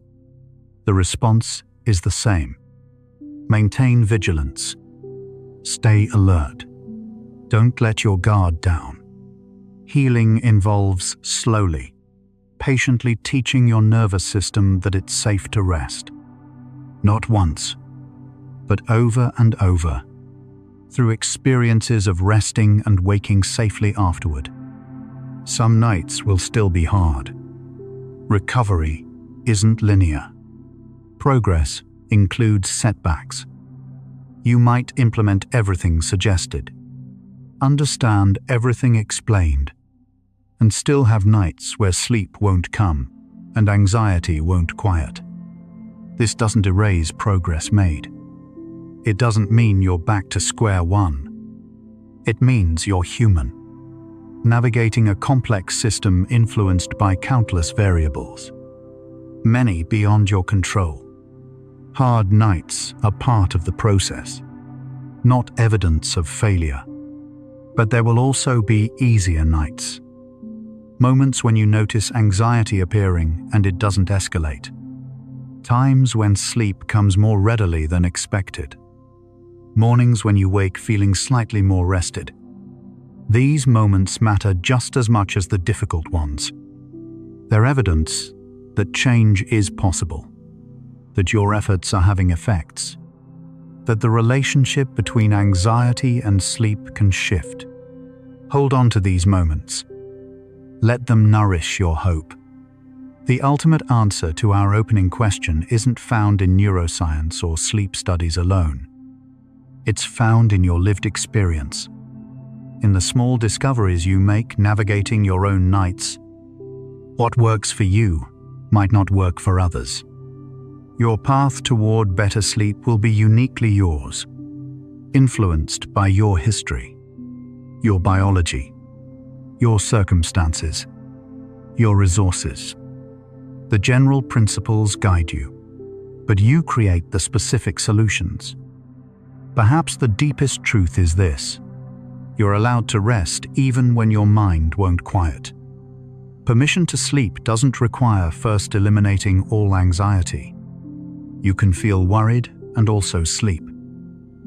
the response is the same. Maintain vigilance. Stay alert. Don't let your guard down. Healing involves slowly, patiently teaching your nervous system that it's safe to rest. Not once, but over and over, through experiences of resting and waking safely afterward. Some nights will still be hard. Recovery isn't linear. Progress includes setbacks. You might implement everything suggested, understand everything explained, and still have nights where sleep won't come and anxiety won't quiet. This doesn't erase progress made. It doesn't mean you're back to square one. It means you're human, navigating a complex system influenced by countless variables, many beyond your control. Hard nights are part of the process, not evidence of failure. But there will also be easier nights, moments when you notice anxiety appearing and it doesn't escalate. Times when sleep comes more readily than expected. Mornings when you wake feeling slightly more rested. These moments matter just as much as the difficult ones. They're evidence that change is possible, that your efforts are having effects, that the relationship between anxiety and sleep can shift. Hold on to these moments. Let them nourish your hope. The ultimate answer to our opening question isn't found in neuroscience or sleep studies alone. It's found in your lived experience, in the small discoveries you make navigating your own nights. What works for you might not work for others. Your path toward better sleep will be uniquely yours, influenced by your history, your biology, your circumstances, your resources. The general principles guide you, but you create the specific solutions. Perhaps the deepest truth is this: you're allowed to rest even when your mind won't quiet. Permission to sleep doesn't require first eliminating all anxiety. You can feel worried and also sleep.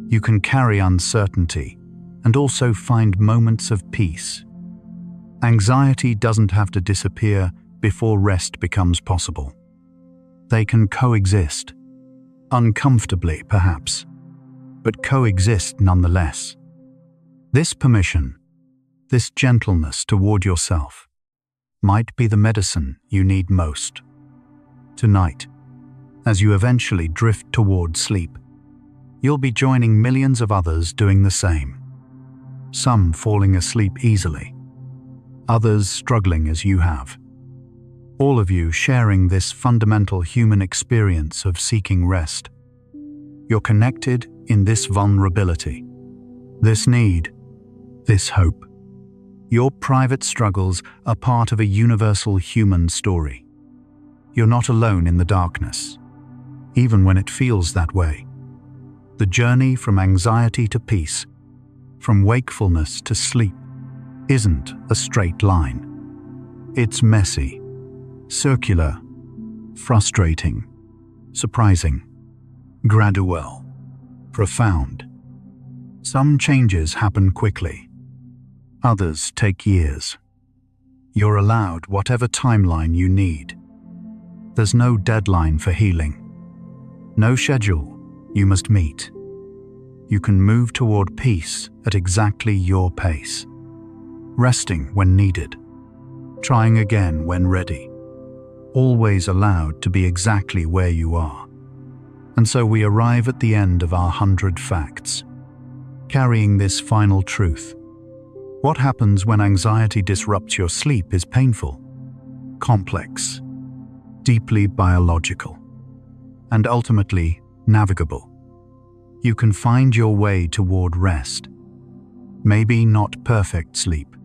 You can carry uncertainty and also find moments of peace. Anxiety doesn't have to disappear before rest becomes possible. They can coexist, uncomfortably perhaps, but coexist nonetheless. This permission, this gentleness toward yourself, might be the medicine you need most. Tonight, as you eventually drift toward sleep, you'll be joining millions of others doing the same. Some falling asleep easily, others struggling as you have. All of you sharing this fundamental human experience of seeking rest. You're connected in this vulnerability, this need, this hope. Your private struggles are part of a universal human story. You're not alone in the darkness, even when it feels that way. The journey from anxiety to peace, from wakefulness to sleep, isn't a straight line. It's messy, circular, frustrating, surprising, gradual, profound. Some changes happen quickly. Others take years. You're allowed whatever timeline you need. There's no deadline for healing. No schedule you must meet. You can move toward peace at exactly your pace, resting when needed, trying again when ready, always allowed to be exactly where you are. And so we arrive at the end of our 100 facts, carrying this final truth. What happens when anxiety disrupts your sleep is painful, complex, deeply biological, and ultimately navigable. You can find your way toward rest. Maybe not perfect sleep,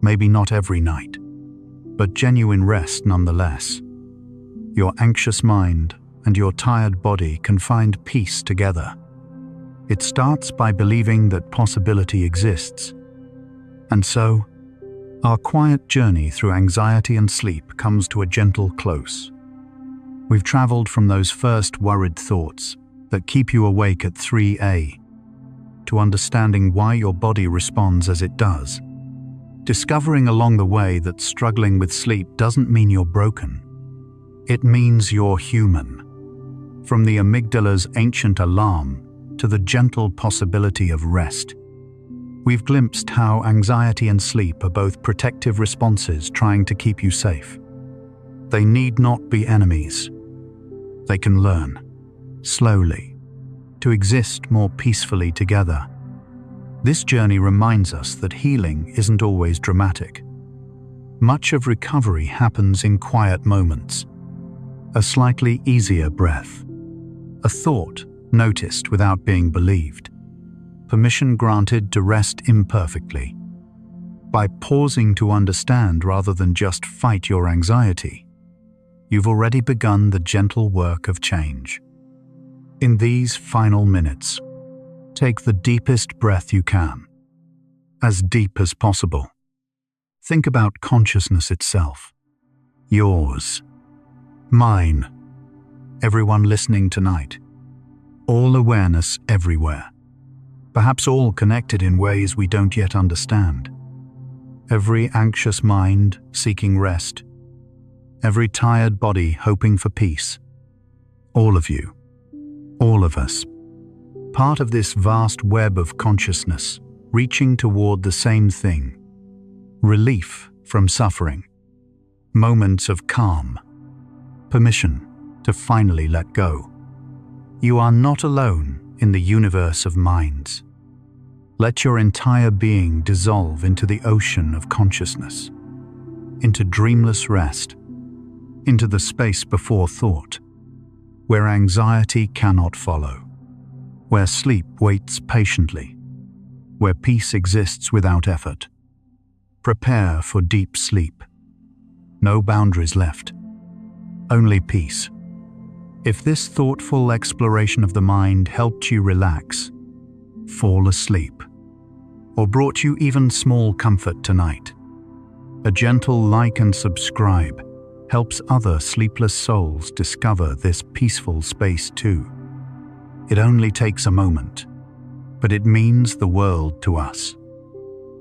maybe not every night, but genuine rest nonetheless. Your anxious mind and your tired body can find peace together. It starts by believing that possibility exists. And so, our quiet journey through anxiety and sleep comes to a gentle close. We've traveled from those first worried thoughts that keep you awake at 3 a.m. to understanding why your body responds as it does. Discovering along the way that struggling with sleep doesn't mean you're broken. It means you're human. From the amygdala's ancient alarm to the gentle possibility of rest, we've glimpsed how anxiety and sleep are both protective responses trying to keep you safe. They need not be enemies. They can learn, slowly, to exist more peacefully together. This journey reminds us that healing isn't always dramatic. Much of recovery happens in quiet moments. A slightly easier breath, a thought noticed without being believed, permission granted to rest imperfectly. By pausing to understand rather than just fight your anxiety, you've already begun the gentle work of change. In these final minutes, take the deepest breath you can, as deep as possible. Think about consciousness itself. Yours, mine, everyone listening tonight. All awareness everywhere. Perhaps all connected in ways we don't yet understand. Every anxious mind seeking rest. Every tired body hoping for peace. All of you. All of us. Part of this vast web of consciousness, reaching toward the same thing. Relief from suffering. Moments of calm. Permission to finally let go. You are not alone in the universe of minds. Let your entire being dissolve into the ocean of consciousness, into dreamless rest, into the space before thought, where anxiety cannot follow, where sleep waits patiently, where peace exists without effort. Prepare for deep sleep. No boundaries left, only peace. If this thoughtful exploration of the mind helped you relax, fall asleep, or brought you even small comfort tonight, a gentle like and subscribe helps other sleepless souls discover this peaceful space too. It only takes a moment, but it means the world to us.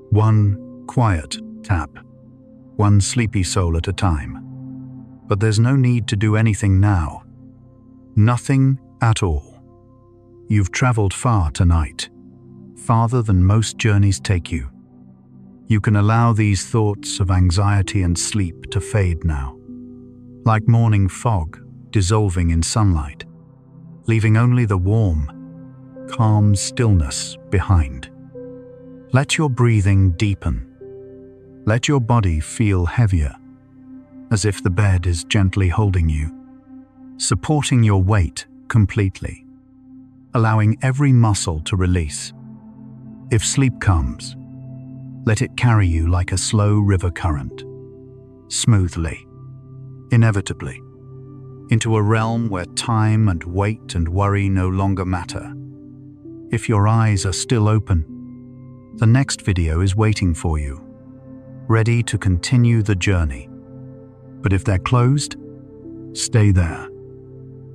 One quiet tap, one sleepy soul at a time. But there's no need to do anything now. Nothing at all. You've traveled far tonight, farther than most journeys take you. You can allow these thoughts of anxiety and sleep to fade now, like morning fog dissolving in sunlight, leaving only the warm, calm stillness behind. Let your breathing deepen. Let your body feel heavier, as if the bed is gently holding you, supporting your weight completely, allowing every muscle to release. If sleep comes, let it carry you like a slow river current, smoothly, inevitably, into a realm where time and weight and worry no longer matter. If your eyes are still open, the next video is waiting for you, ready to continue the journey. But if they're closed, stay there.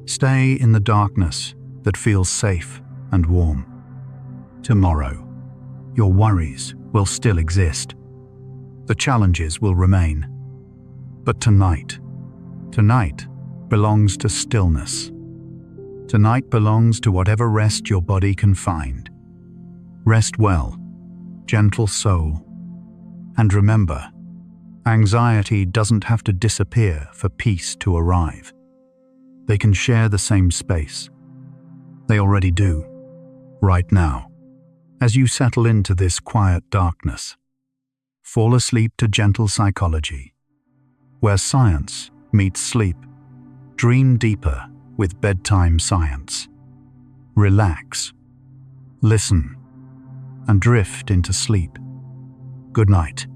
Stay in the darkness that feels safe and warm. Tomorrow, your worries will still exist. The challenges will remain. But tonight, belongs to stillness. Tonight belongs to whatever rest your body can find. Rest well, gentle soul. And remember, anxiety doesn't have to disappear for peace to arrive. They can share the same space. They already do, right now. As you settle into this quiet darkness, fall asleep to gentle psychology, where science meets sleep. Dream deeper with bedtime science. Relax, listen, and drift into sleep. Good night.